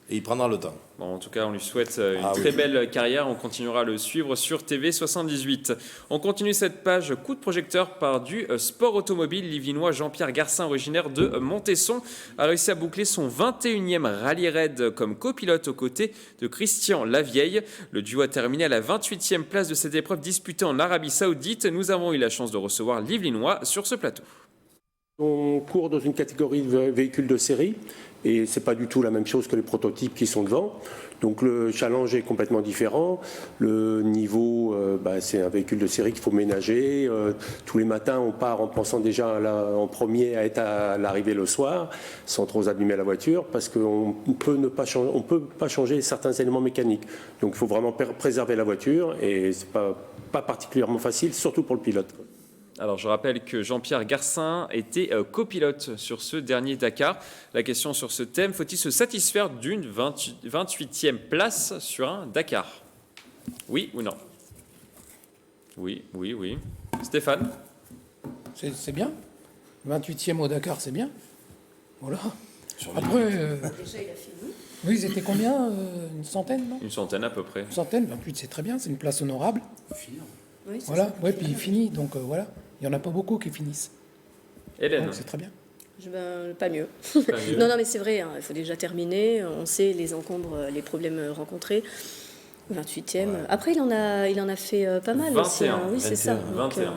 Et il prendra le temps. Bon, en tout cas, on lui souhaite une très belle carrière. On continuera à le suivre sur TV78. On continue cette page coup de projecteur par du sport automobile. L'Yvelinois Jean-Pierre Garcin, originaire de Montesson, a réussi à boucler son 21e rallye raid comme copilote aux côtés de Christian Lavieille. Le duo a terminé à la 28e place de cette épreuve disputée en Arabie Saoudite. Nous avons eu la chance de recevoir l'Yvelinois sur ce plateau. On court dans une catégorie de véhicules de série et c'est pas du tout la même chose que les prototypes qui sont devant. Donc le challenge est complètement différent. Le niveau, c'est un véhicule de série qu'il faut ménager. Tous les matins, on part en pensant déjà en premier à être à l'arrivée le soir, sans trop abîmer la voiture, parce qu'on peut peut pas changer certains éléments mécaniques. Donc il faut vraiment préserver la voiture et c'est pas particulièrement facile, surtout pour le pilote. Alors, je rappelle que Jean-Pierre Garcin était copilote sur ce dernier Dakar. La question sur ce thème, faut-il se satisfaire d'une 28e place sur un Dakar? Oui ou non? Oui. Stéphane? C'est bien. 28e au Dakar, c'est bien. Voilà. Après, Déjà, il a fini. oui, ils étaient combien? Une centaine, non? Une centaine à peu près. Une centaine, 28, c'est très bien, c'est une place honorable. Oui, c'est Voilà, ça. ouais, puis il finit, donc voilà. Il n'y en a pas beaucoup qui finissent. Hélène? Donc c'est très bien. Pas mieux. Pas mieux. Non, mais c'est vrai, il faut déjà terminer. On sait les encombres, les problèmes rencontrés. 28e. Après, il en a fait pas mal 21, aussi. Oui, c'est ça. 21.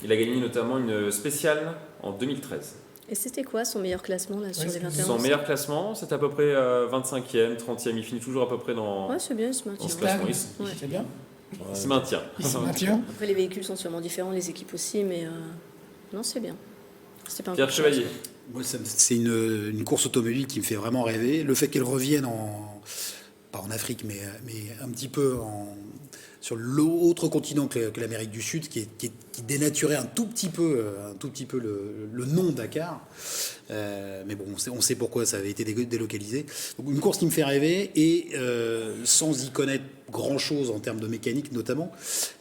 Il a gagné notamment une spéciale en 2013. Et c'était quoi son meilleur classement là, sur les 21? Son meilleur classement, c'est à peu près 25e, 30e. Il finit toujours à peu près dans, Ouais, c'est bien, il se dans maintient. ce classement. Ouais. C'est bien. Il se maintient. Tiens. Après, les véhicules sont sûrement différents, les équipes aussi, mais non, c'est bien. C'était pas un Pierre coup de chance. Chevalier. Moi, c'est une course automobile qui me fait vraiment rêver. Le fait qu'elle revienne pas en Afrique, mais un petit peu sur l'autre continent que l'Amérique du Sud, qui dénaturait un tout petit peu le nom Dakar. Mais bon, on sait pourquoi ça avait été délocalisé. Donc une course qui me fait rêver et sans y connaître grand-chose en termes de mécanique notamment,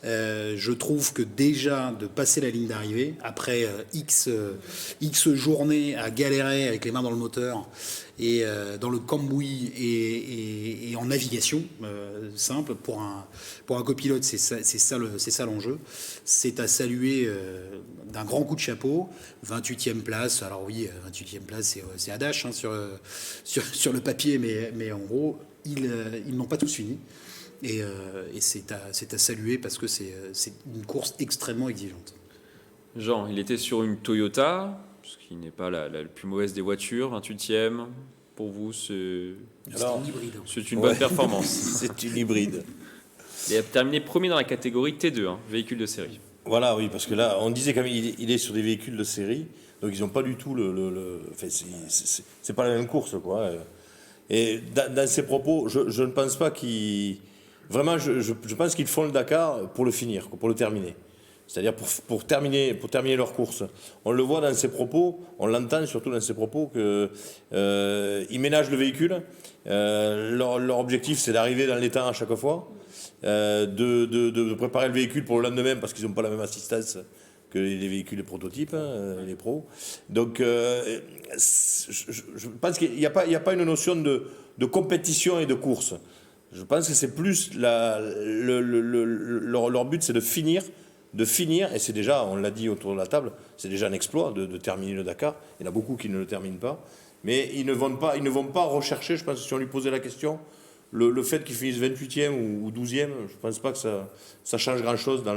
je trouve que déjà de passer la ligne d'arrivée, après X journées à galérer avec les mains dans le moteur et dans le cambouis et en navigation simple, pour un copilote, c'est ça l'enjeu. C'est à saluer d'un grand coup de chapeau. 28e place, alors oui, 28e place, c'est à Dash hein, sur le papier, mais en gros, ils n'ont pas tous fini. Et c'est à saluer parce que c'est une course extrêmement exigeante. Jean, il était sur une Toyota, ce qui n'est pas la plus mauvaise des voitures, 28e. Pour vous, c'est une bonne performance. C'est une hybride. Il a terminé premier dans la catégorie T2, véhicule de série. Voilà, oui, parce que là, on disait quand même il est sur des véhicules de série, donc ils n'ont pas du tout enfin, c'est pas la même course, quoi. Et dans ses propos, je ne pense pas qu'ils... Vraiment, je pense qu'ils font le Dakar pour le finir, pour le terminer. C'est-à-dire pour terminer leur course. On le voit dans ses propos, on l'entend surtout dans ses propos qu'ils ménagent le véhicule. Leur objectif, c'est d'arriver dans les temps à chaque fois, de préparer le véhicule pour le lendemain parce qu'ils n'ont pas la même assistance que les véhicules, les prototypes, les pros. Donc, je pense qu'il n'y a pas une notion de compétition et de course. Je pense que c'est plus leur but, c'est de finir, et c'est déjà, on l'a dit autour de la table, c'est déjà un exploit de terminer le Dakar. Il y en a beaucoup qui ne le terminent pas, mais ils ne vont pas rechercher, je pense que si on lui posait la question, le fait qu'ils finissent 28e ou 12e, je ne pense pas que ça change grand-chose dans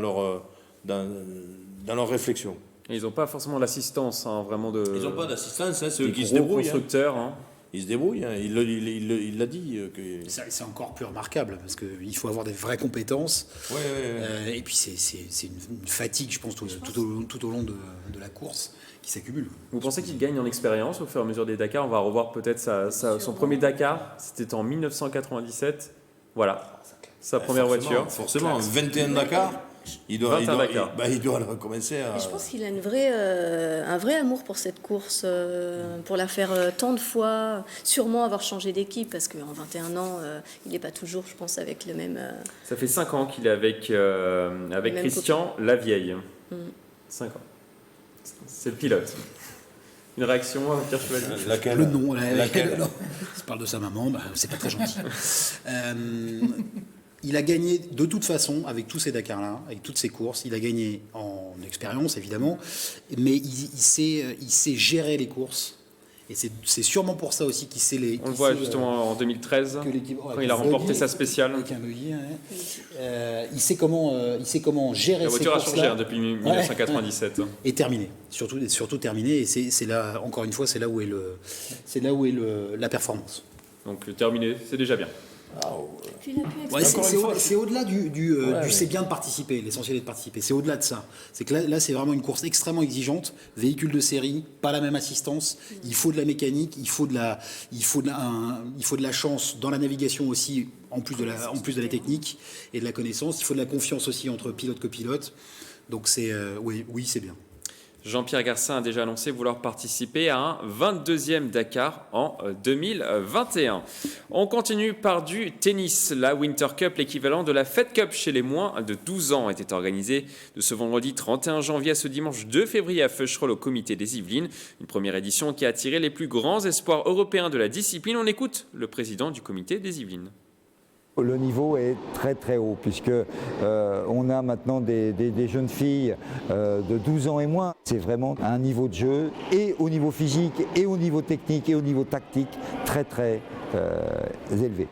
leur réflexion. Et ils n'ont pas forcément l'assistance, vraiment de... Ils n'ont pas d'assistance, c'est eux qui se gros débrouillent. constructeurs, Ils se débrouillent, il l'a dit. C'est encore plus remarquable, parce qu'il faut avoir des vraies compétences. Ouais. Et puis c'est une fatigue, je pense, tout au long de la course qui s'accumule. Vous pensez qu'il gagne en expérience au fur et à mesure des Dakar? On va revoir peut-être son premier Dakar, c'était en 1997. Voilà, sa première voiture. Forcément, 21 Dakar. Il doit recommencer à... Et je pense qu'il a un vrai amour pour cette course, pour la faire tant de fois, sûrement avoir changé d'équipe, parce qu'en 21 ans, il n'est pas toujours, je pense, avec le même... Ça fait 5 ans qu'il est avec Christian Lavieille. 5 ans. C'est le pilote. Une réaction, Pierre Chevalier? Laquelle? Le nom, Laquelle? il parle de sa maman, c'est pas très gentil. Il a gagné de toute façon avec tous ces Dakar-là, avec toutes ces courses. Il a gagné en expérience évidemment, mais il sait gérer les courses. Et c'est sûrement pour ça aussi qu'il sait les. On le voit justement en 2013 quand il a remporté sa spéciale. Avec un buggy, il sait comment gérer. La voiture a ces changé depuis 1997. Et terminé, surtout terminé. Et c'est là, encore une fois, c'est là où est la performance. Donc terminé, c'est déjà bien. Ouais, c'est au-delà du c'est bien de participer, l'essentiel est de participer. C'est au-delà de ça. C'est que là, c'est vraiment une course extrêmement exigeante. Véhicule de série, pas la même assistance. Il faut de la mécanique, il faut de la chance dans la navigation aussi, en plus de la technique et de la connaissance. Il faut de la confiance aussi entre pilote et copilote. Donc oui, c'est bien. Jean-Pierre Garcin a déjà annoncé vouloir participer à un 22e Dakar en 2021. On continue par du tennis. La Winter Cup, l'équivalent de la Fed Cup chez les moins de 12 ans, était organisée de ce vendredi 31 janvier à ce dimanche 2 février à Feucherolles au comité des Yvelines. Une première édition qui a attiré les plus grands espoirs européens de la discipline. On écoute le président du comité des Yvelines. Le niveau est très très haut puisque on a maintenant des jeunes filles de 12 ans et moins. C'est vraiment un niveau de jeu et au niveau physique et au niveau technique et au niveau tactique très très élevé.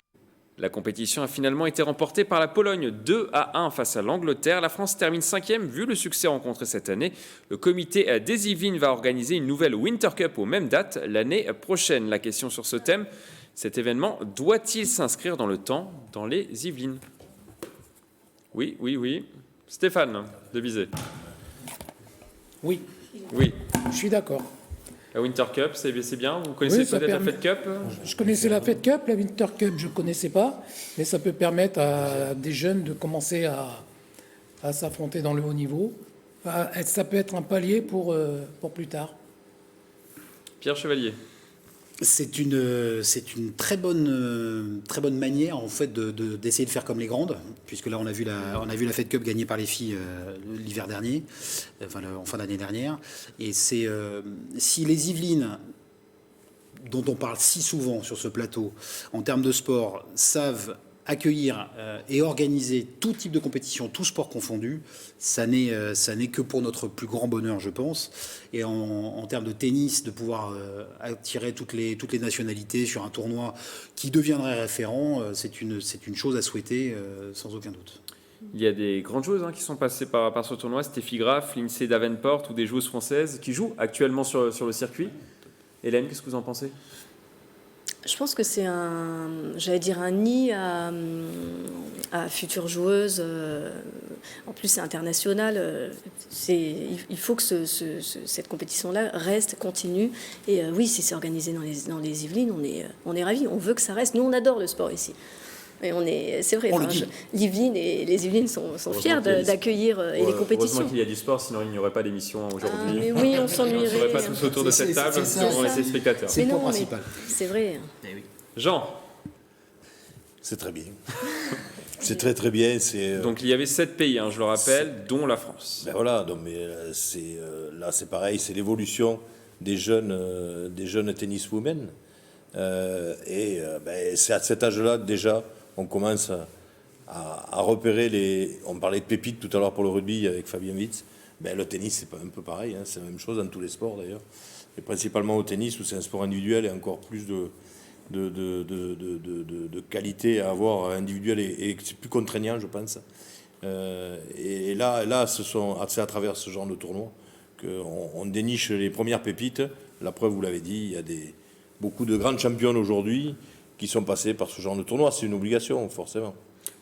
La compétition a finalement été remportée par la Pologne 2-1 face à l'Angleterre. La France termine 5e vu le succès rencontré cette année. Le comité des Yvelines va organiser une nouvelle Winter Cup aux mêmes dates l'année prochaine. La question sur ce thème: cet événement doit-il s'inscrire dans le temps dans les Yvelines? Oui. Stéphane de Bizet. Oui. Je suis d'accord. La Winter Cup, c'est bien. Vous connaissez peut-être la Fed Cup? Je connaissais la Fed Cup, la Winter Cup, je ne connaissais pas. Mais ça peut permettre à des jeunes de commencer à s'affronter dans le haut niveau. Ça peut être un palier pour plus tard. Pierre Chevalier. C'est une très bonne manière en fait d'essayer de faire comme les grandes, puisque là on a vu la Fed Cup gagnée par les filles l'hiver dernier, en fin d'année dernière. Et c'est si les Yvelines, dont on parle si souvent sur ce plateau, en termes de sport, savent accueillir et organiser tout type de compétition, tout sport confondu, ça n'est que pour notre plus grand bonheur, je pense. Et en termes de tennis, de pouvoir attirer toutes les nationalités sur un tournoi qui deviendrait référent, c'est une chose à souhaiter sans aucun doute. Il y a des grandes choses qui sont passées par ce tournoi. Steffi Graf, Lindsay Davenport ou des joueuses françaises qui jouent actuellement sur le circuit. Hélène, qu'est-ce que vous en pensez ? Je pense que c'est un nid à futures joueuses. En plus, c'est international. Il faut que cette compétition-là reste, continue. Et oui, si c'est organisé dans les Yvelines, on est ravis. On veut que ça reste. Nous, on adore le sport ici. Et c'est vrai. L'Yveline et les Yvelines sont fiers d'accueillir les compétitions. Heureusement qu'il y a du sport, sinon il n'y aurait pas d'émission aujourd'hui. Mais oui, on s'ennuierait. On ne serait pas tous autour de cette table devant les spectateurs. C'est le point principal. C'est vrai. Jean. C'est très bien. C'est très très bien. Donc il y avait 7 pays, je le rappelle, dont la France. Ben voilà, là c'est pareil, c'est l'évolution des jeunes tenniswomen. C'est à cet âge-là que déjà on commence à repérer on parlait de pépites tout à l'heure pour le rugby avec Fabien Witz. Le tennis, c'est un peu pareil, c'est la même chose dans tous les sports d'ailleurs. Et principalement au tennis où c'est un sport individuel et encore plus de qualité à avoir individuelle et c'est plus contraignant, je pense. Et là, c'est à travers ce genre de tournoi qu'on déniche les premières pépites. La preuve, vous l'avez dit, il y a beaucoup de grandes championnes aujourd'hui qui sont passées par ce genre de tournoi. C'est une obligation, forcément.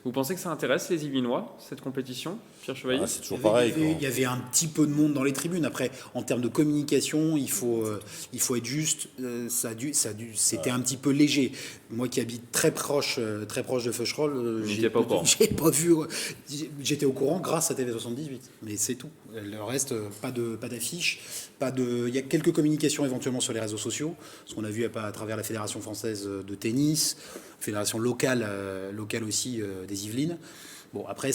Vous pensez que ça intéresse les Yvelinois, cette compétition, Pierre Chevalier? C'est toujours pareil. Il y avait un petit peu de monde dans les tribunes. Après, en termes de communication, il faut être juste. C'était un petit peu léger. Moi qui habite très proche de Feucherolles, j'ai pas vu. J'étais au courant grâce à TV78, mais c'est tout. Le reste, pas d'affiches, il y a quelques communications éventuellement sur les réseaux sociaux, ce qu'on a vu à travers la Fédération française de tennis, fédération locale aussi des Yvelines. Bon, après,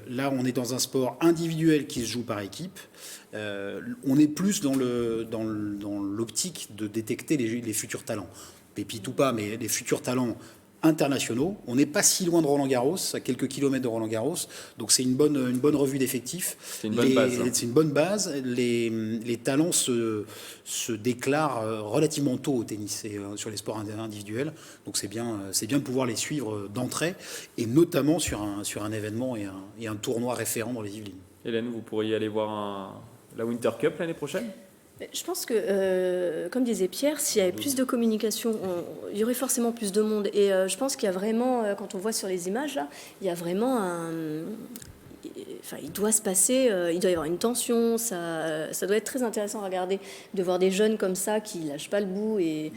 là, on est dans un sport individuel qui se joue par équipe. On est plus dans l'optique de détecter les futurs talents. Pépites ou pas, mais les futurs talents internationaux. On n'est pas si loin de Roland-Garros, à quelques kilomètres de Roland-Garros. Donc c'est une bonne revue d'effectifs. C'est une bonne base. C'est une bonne base. Les talents se déclarent relativement tôt au tennis et sur les sports individuels. Donc c'est bien de pouvoir les suivre d'entrée, et notamment sur un événement et un tournoi référent dans les Yvelines. Hélène, vous pourriez aller voir la Winter Cup l'année prochaine ? Je pense que, comme disait Pierre, s'il y avait plus de communication, il y aurait forcément plus de monde. Et je pense qu'il y a vraiment, quand on voit sur les images, là, il y a vraiment il doit se passer, il doit y avoir une tension, ça doit être très intéressant à regarder, de voir des jeunes comme ça qui ne lâchent pas le bout et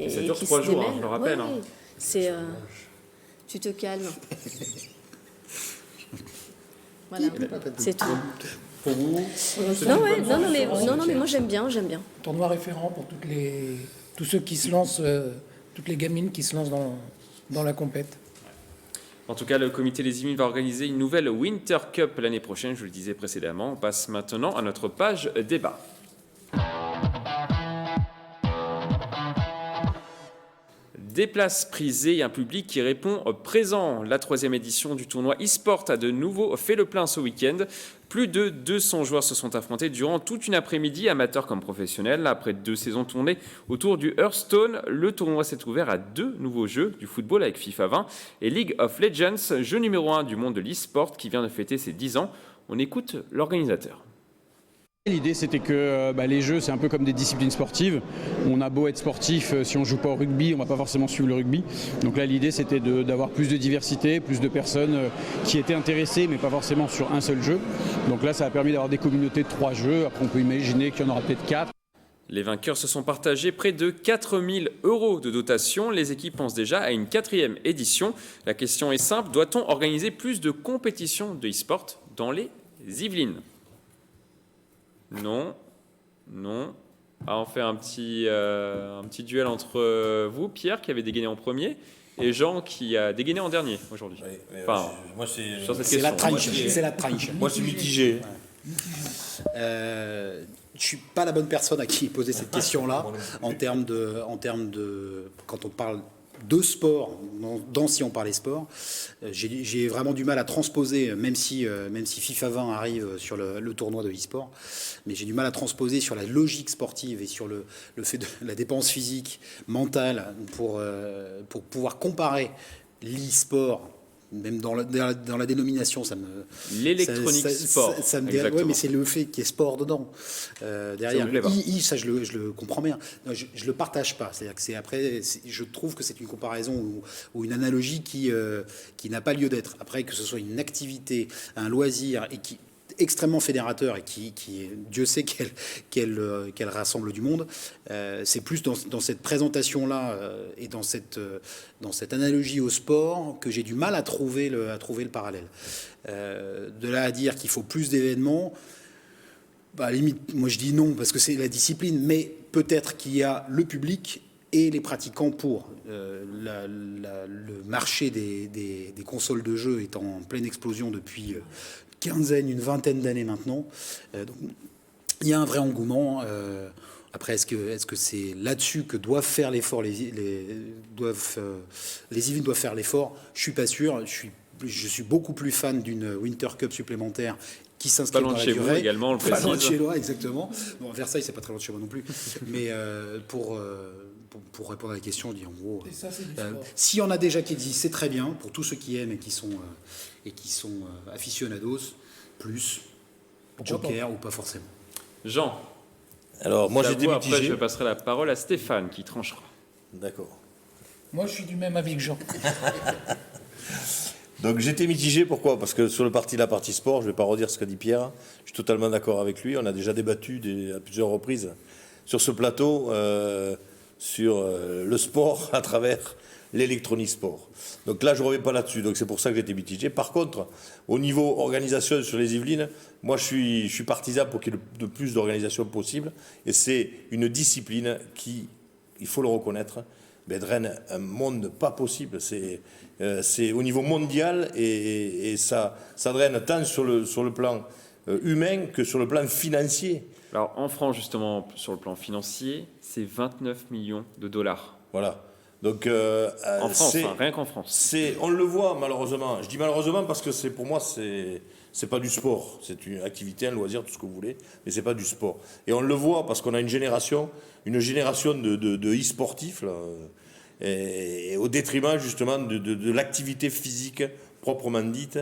ça dure qui 3 se jours, démêlent. je le rappelle. Ouais, c'est, tu te calmes. Voilà, c'est tout. Pour vous Non, mais moi j'aime bien. Tournoi référent pour tous ceux qui se lancent, toutes les gamines qui se lancent dans la compète. En tout cas, le comité des Yvelines va organiser une nouvelle Winter Cup l'année prochaine, je vous le disais précédemment. On passe maintenant à notre page débat. Des places prisées et un public qui répond présent. La 3e édition du tournoi e-sport a de nouveau fait le plein ce week-end. Plus de 200 joueurs se sont affrontés durant toute une après-midi, amateurs comme professionnels. Après 2 saisons tournées autour du Hearthstone, le tournoi s'est ouvert à 2 nouveaux jeux, du football avec FIFA 20 et League of Legends, jeu numéro 1 du monde de l'e-sport qui vient de fêter ses 10 ans. On écoute l'organisateur. L'idée, c'était que les jeux, c'est un peu comme des disciplines sportives. On a beau être sportif, si on ne joue pas au rugby, on ne va pas forcément suivre le rugby. Donc là, l'idée, c'était d'avoir plus de diversité, plus de personnes qui étaient intéressées, mais pas forcément sur un seul jeu. Donc là, ça a permis d'avoir des communautés de 3 jeux. Après, on peut imaginer qu'il y en aura peut-être 4. Les vainqueurs se sont partagés près de 4 000 € de dotation. Les équipes pensent déjà à une 4e édition. La question est simple, doit-on organiser plus de compétitions de e-sport dans les Yvelines ? Non. Ah, on fait un petit duel entre vous, Pierre, qui avait dégainé en premier, et Jean, qui a dégainé en dernier aujourd'hui. Oui, moi, c'est la tranche. Moi, c'est mitigé. Je suis pas la bonne personne à qui poser cette question-là en termes de quand on parle de sport, si on parlait sport, j'ai vraiment du mal à transposer, même si FIFA 20 arrive sur le tournoi de e-sport, mais j'ai du mal à transposer sur la logique sportive et sur le fait de la dépense physique, mentale, pour pouvoir comparer l'e-sport. Même dans la dénomination, ça me... L'électronique sport. Ça me dirait, ouais, mais c'est le fait qu'il y ait sport dedans. Derrière, ça, je le comprends bien. Non, je le partage pas. C'est-à-dire que je trouve que c'est une comparaison ou une analogie qui n'a pas lieu d'être. Après, que ce soit une activité, un loisir, et qui extrêmement fédérateur et qui Dieu sait qu'elle rassemble du monde, c'est plus dans cette présentation-là et dans cette analogie au sport que j'ai du mal à trouver le parallèle. De là à dire qu'il faut plus d'événements, à la limite, moi je dis non parce que c'est la discipline, mais peut-être qu'il y a le public et les pratiquants pour. Le marché des consoles de jeux est en pleine explosion depuis une vingtaine d'années maintenant. Donc, il y a un vrai engouement. Après, est-ce que c'est là-dessus que doivent faire l'effort les Yvelines doivent faire l'effort? Je suis pas sûr. Je suis beaucoup plus fan d'une Winter Cup supplémentaire qui s'inscrit dans la durée. Vous également, on le précise. Pas loin de chez moi, exactement. Bon, Versailles, c'est pas très loin de chez moi non plus. Mais pour répondre à la question, je dis en gros, s'il y en a déjà qui existent, c'est très bien pour tous ceux qui aiment et qui sont aficionados, plus Joker ou pas forcément. Jean. Alors moi j'étais mitigé. Après, je passerai la parole à Stéphane qui tranchera. D'accord. Moi je suis du même avis que Jean. Donc j'étais mitigé, pourquoi? Parce que sur la partie sport, je ne vais pas redire ce qu'a dit Pierre, je suis totalement d'accord avec lui, on a déjà débattu à plusieurs reprises sur ce plateau, sur le sport à travers l'électronique sport. Donc là je ne reviens pas là-dessus, donc c'est pour ça que j'étais mitigé. Par contre, au niveau organisation sur les Yvelines, moi je suis partisan pour qu'il y ait de plus d'organisation possible, et c'est une discipline qui, il faut le reconnaître, draine un monde pas possible. C'est au niveau mondial et ça draine tant sur le plan humain que sur le plan financier. Alors en France, justement, sur le plan financier, c'est 29 millions de dollars. Voilà. Donc, en France, rien qu'en France. On le voit malheureusement. Je dis malheureusement parce que pour moi, c'est pas du sport. C'est une activité, un loisir, tout ce que vous voulez, mais c'est pas du sport. Et on le voit parce qu'on a une génération de e-sportifs, là, et au détriment justement de l'activité physique proprement dite,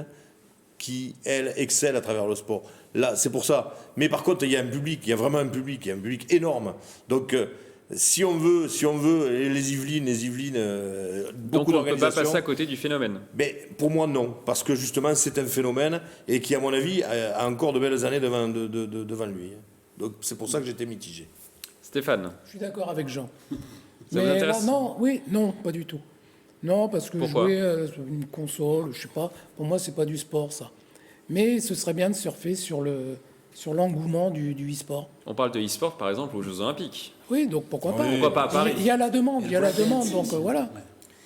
qui, elle, excelle à travers le sport. Là, c'est pour ça. Mais par contre, il y a vraiment un public énorme. Donc, si on veut, les Yvelines, beaucoup d'organisations... Donc on ne peut pas passer à côté du phénomène. Mais pour moi, non. Parce que justement, c'est un phénomène et qui, à mon avis, a encore de belles années devant lui. Donc c'est pour ça que j'étais mitigé. Stéphane? Je suis d'accord avec Jean. Ça vous intéresse? Non, pas du tout. Non, parce que Pourquoi? jouer sur une console, je sais pas, pour moi, c'est pas du sport, ça. Mais ce serait bien de surfer sur l'engouement du e-sport. On parle de e-sport, par exemple, aux Jeux Olympiques. Oui, donc pourquoi pas. Pourquoi pas à Paris? Il y a la demande, donc voilà.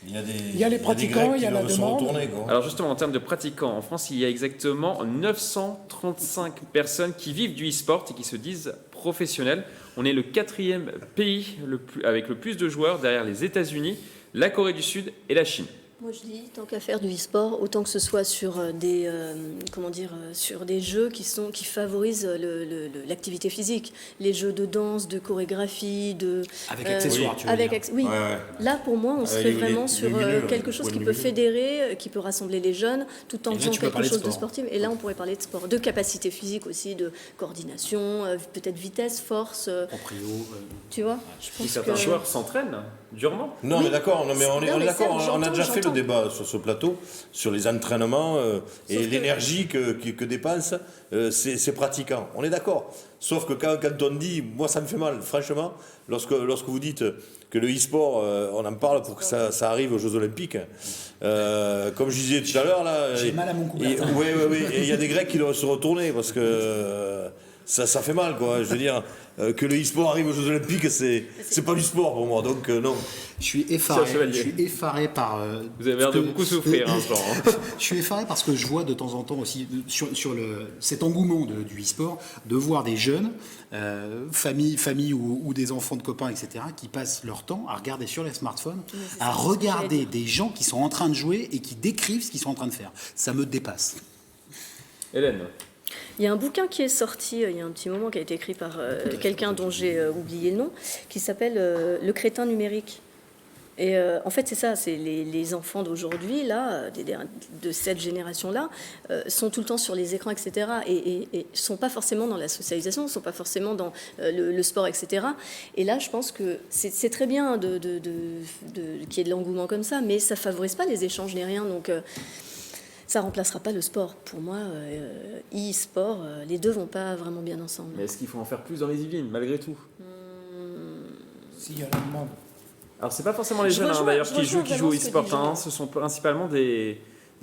Il y a les pratiquants, il y a la demande. Alors justement, en termes de pratiquants, en France, il y a exactement 935 personnes qui vivent du e-sport et qui se disent professionnels. On est le 4e pays avec le plus de joueurs derrière les États-Unis, la Corée du Sud et la Chine. Moi je dis, tant qu'à faire du e-sport, autant que ce soit sur sur des jeux qui favorisent l'activité physique, les jeux de danse, de chorégraphie, avec accessoires, tu veux dire. Oui. Ouais. Là pour moi on serait vraiment sur quelque chose qui peut fédérer, qui peut rassembler les jeunes, tout en faisant quelque chose de sportif. Et là on pourrait parler de sport, de capacité physique aussi, de coordination, peut-être vitesse, force. Tu vois, je pense certains joueurs s'entraînent durement. Non, mais d'accord, on est d'accord. On a déjà fait le j'entends. débat sur ce plateau, sur les entraînements et l'énergie que dépensent ces pratiquants. On est d'accord. Sauf que quand on dit, moi ça me fait mal, franchement, lorsque vous dites que le e-sport, on en parle pour que ça arrive aux Jeux Olympiques. Comme je disais tout à l'heure, là. J'ai mal à mon cou. Oui. Et il y a des Grecs qui doivent se retourner parce que ça fait mal, quoi. Je veux dire, que le e-sport arrive aux Jeux Olympiques, c'est pas du sport pour moi, donc non. Je suis effaré par... Vous avez l'air de beaucoup souffrir, hein, Jean. Je suis effaré parce que je vois de temps en temps aussi, sur cet engouement du e-sport, de voir des jeunes, familles ou des enfants de copains, etc., qui passent leur temps à regarder sur les smartphones, à regarder des gens qui sont en train de jouer et qui décrivent ce qu'ils sont en train de faire. Ça me dépasse. Hélène? Il y a un bouquin qui est sorti il y a un petit moment, qui a été écrit par quelqu'un dont j'ai oublié le nom, qui s'appelle Le crétin numérique. Et en fait, c'est ça, c'est les enfants d'aujourd'hui, là, de cette génération-là, sont tout le temps sur les écrans, etc. Et ne sont pas forcément dans la socialisation, ne sont pas forcément dans le sport, etc. Et là, je pense que c'est très bien qu'il y ait de l'engouement comme ça, mais ça ne favorise pas les échanges ni rien. Donc, ça ne remplacera pas le sport. Pour moi, e-sport, les deux ne vont pas vraiment bien ensemble. Mais est-ce qu'il faut en faire plus dans les Yvelines, malgré tout? S'il y a la demande. Alors, c'est pas forcément les jeunes, d'ailleurs, qui jouent au e-sport. Hein. Ce sont principalement des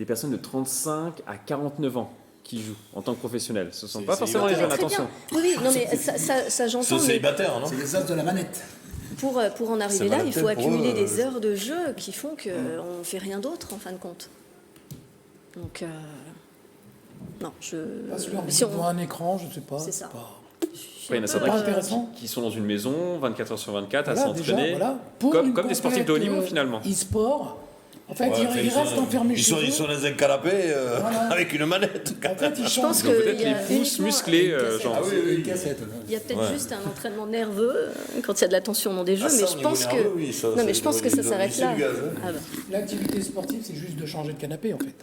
personnes de 35 à 49 ans qui jouent en tant que professionnels. Ce ne sont pas forcément les jeunes, attention. Oui, non, mais ça j'entends. C'est célibataire, non? C'est les as de la manette. Pour en arriver là, il faut accumuler des heures de jeu qui font qu'on ne fait rien d'autre, en fin de compte. Donc, non, si on voit un écran, je ne sais pas. C'est ça. Après, il y en a certains qui sont dans une maison 24 heures sur 24 à s'entraîner, comme des sportifs de haut niveau finalement. E-sport, en fait, ils restent enfermés chez eux. Ils sont dans un canapé avec une manette. En fait, je pense que peut-être les pouces musclés, genre. Il y a peut-être juste un entraînement nerveux quand il y a de la tension dans des jeux, mais je pense que non, mais je pense que ça s'arrête là. L'activité sportive, c'est juste de changer de canapé, en fait.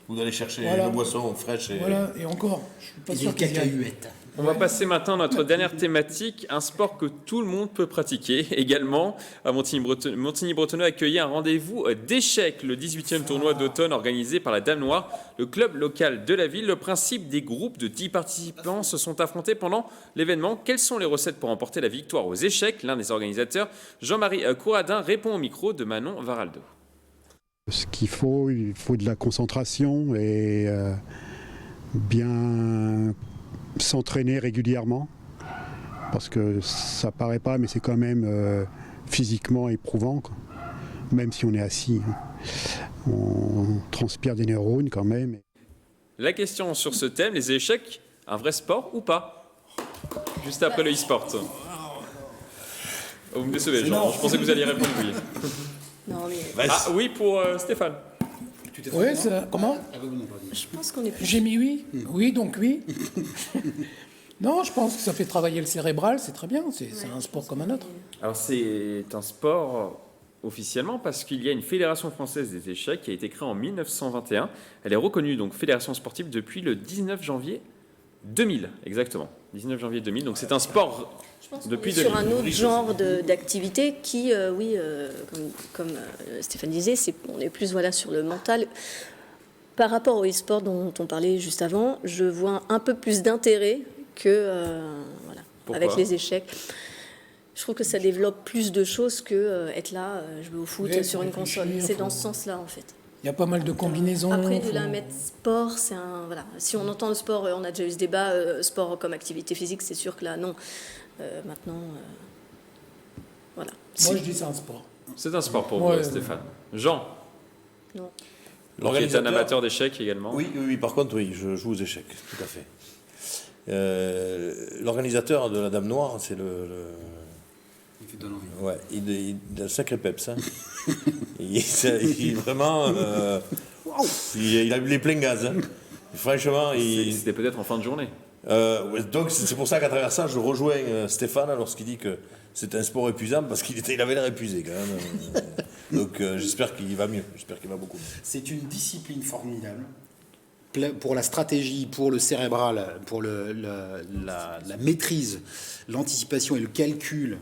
Vous allez chercher une boisson fraîche. Voilà, et encore, je suis pas sûr qu'il y ait. On va passer maintenant à notre dernière thématique, un sport que tout le monde peut pratiquer. Également, à Montigny-Bretonneux a accueilli un rendez-vous d'échecs, le 18e tournoi d'automne organisé par la Dame Noire, le club local de la ville. Le principe, des groupes de 10 participants se sont affrontés pendant l'événement. Quelles sont les recettes pour remporter la victoire aux échecs? L'un des organisateurs, Jean-Marie Couradin, répond au micro de Manon Varaldo. Ce qu'il faut, il faut de la concentration et bien s'entraîner régulièrement, parce que ça paraît pas, mais c'est quand même physiquement éprouvant, quoi. même si on est assis. On transpire des neurones quand même. La question sur ce thème, les échecs, un vrai sport ou pas? Juste après le e-sport. Oh, vous me décevez, Jean. Je pensais que vous alliez répondre oui. Non, mais... Ah oui pour Stéphane. Oui, comment? Je pense qu'on est plus... J'ai mis oui. Oui, donc oui. Non, je pense que ça fait travailler le cérébral, c'est très bien. C'est un sport comme un autre. Alors c'est un sport officiellement parce qu'il y a une fédération française des échecs qui a été créée en 1921. Elle est reconnue donc fédération sportive depuis le 19 janvier 2000, exactement. 19 janvier 2000, donc c'est un sport depuis 2000. Sur un autre genre d'activité qui, comme Stéphane disait, on est plus sur le mental. Par rapport au e-sport dont on parlait juste avant, je vois un peu plus d'intérêt que avec les échecs. Je trouve que ça développe plus de choses que être là, jouer au foot sur une console. C'est dans ce sens-là, en fait. Il y a pas mal de combinaisons. Après, de la mettre sport, c'est un... Voilà. Si on entend le sport, on a déjà eu ce débat, sport comme activité physique, c'est sûr que là, non. Maintenant, voilà. Moi, je dis c'est un sport. C'est un sport pour vous, Stéphane. Jean? Non. Donc, il est un amateur d'échecs également? Oui, par contre, oui, je joue aux échecs, tout à fait. L'organisateur de la Dame Noire, c'est Ouais, il a un sacré peps. Hein. il vraiment. Il a les pleins gaz. Hein. Franchement, c'était peut-être en fin de journée. Donc c'est pour ça qu'à travers ça, je rejoins Stéphane lorsqu'il dit que c'est un sport épuisant parce qu'il avait l'air épuisé quand même. Donc j'espère qu'il va mieux. J'espère qu'il va beaucoup mieux. C'est une discipline formidable. Pour la stratégie, pour le cérébral, pour la maîtrise, l'anticipation et le calcul.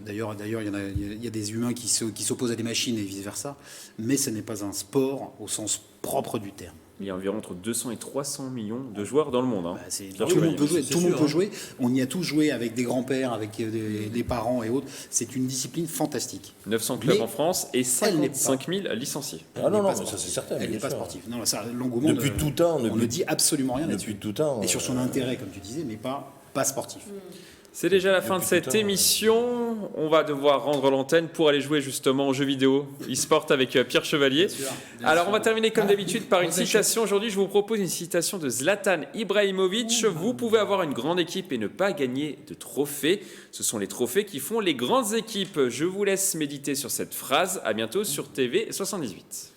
D'ailleurs, il y a des humains qui s'opposent à des machines et vice-versa. Mais ce n'est pas un sport au sens propre du terme. Il y a environ entre 200 et 300 millions de joueurs dans le monde. Hein. Tout le monde peut jouer. Tout le monde peut jouer. On y a tous joué avec des grands-pères, avec des parents et autres. C'est une discipline fantastique. 900 clubs en France et 55 000 licenciés. Ah non, ça c'est certain. Elle n'est pas sportive. Non, ça, l'engouement depuis tout temps. On ne dit absolument rien depuis tout temps. Et sur son intérêt, comme tu disais, mais pas sportif. C'est déjà la fin de cette émission. On va devoir rendre l'antenne pour aller jouer justement aux jeux vidéo e-sport avec Pierre Chevalier. Alors on va terminer comme d'habitude par une citation. Aujourd'hui, je vous propose une citation de Zlatan Ibrahimovic. Vous pouvez avoir une grande équipe et ne pas gagner de trophées. Ce sont les trophées qui font les grandes équipes. Je vous laisse méditer sur cette phrase. À bientôt sur TV 78.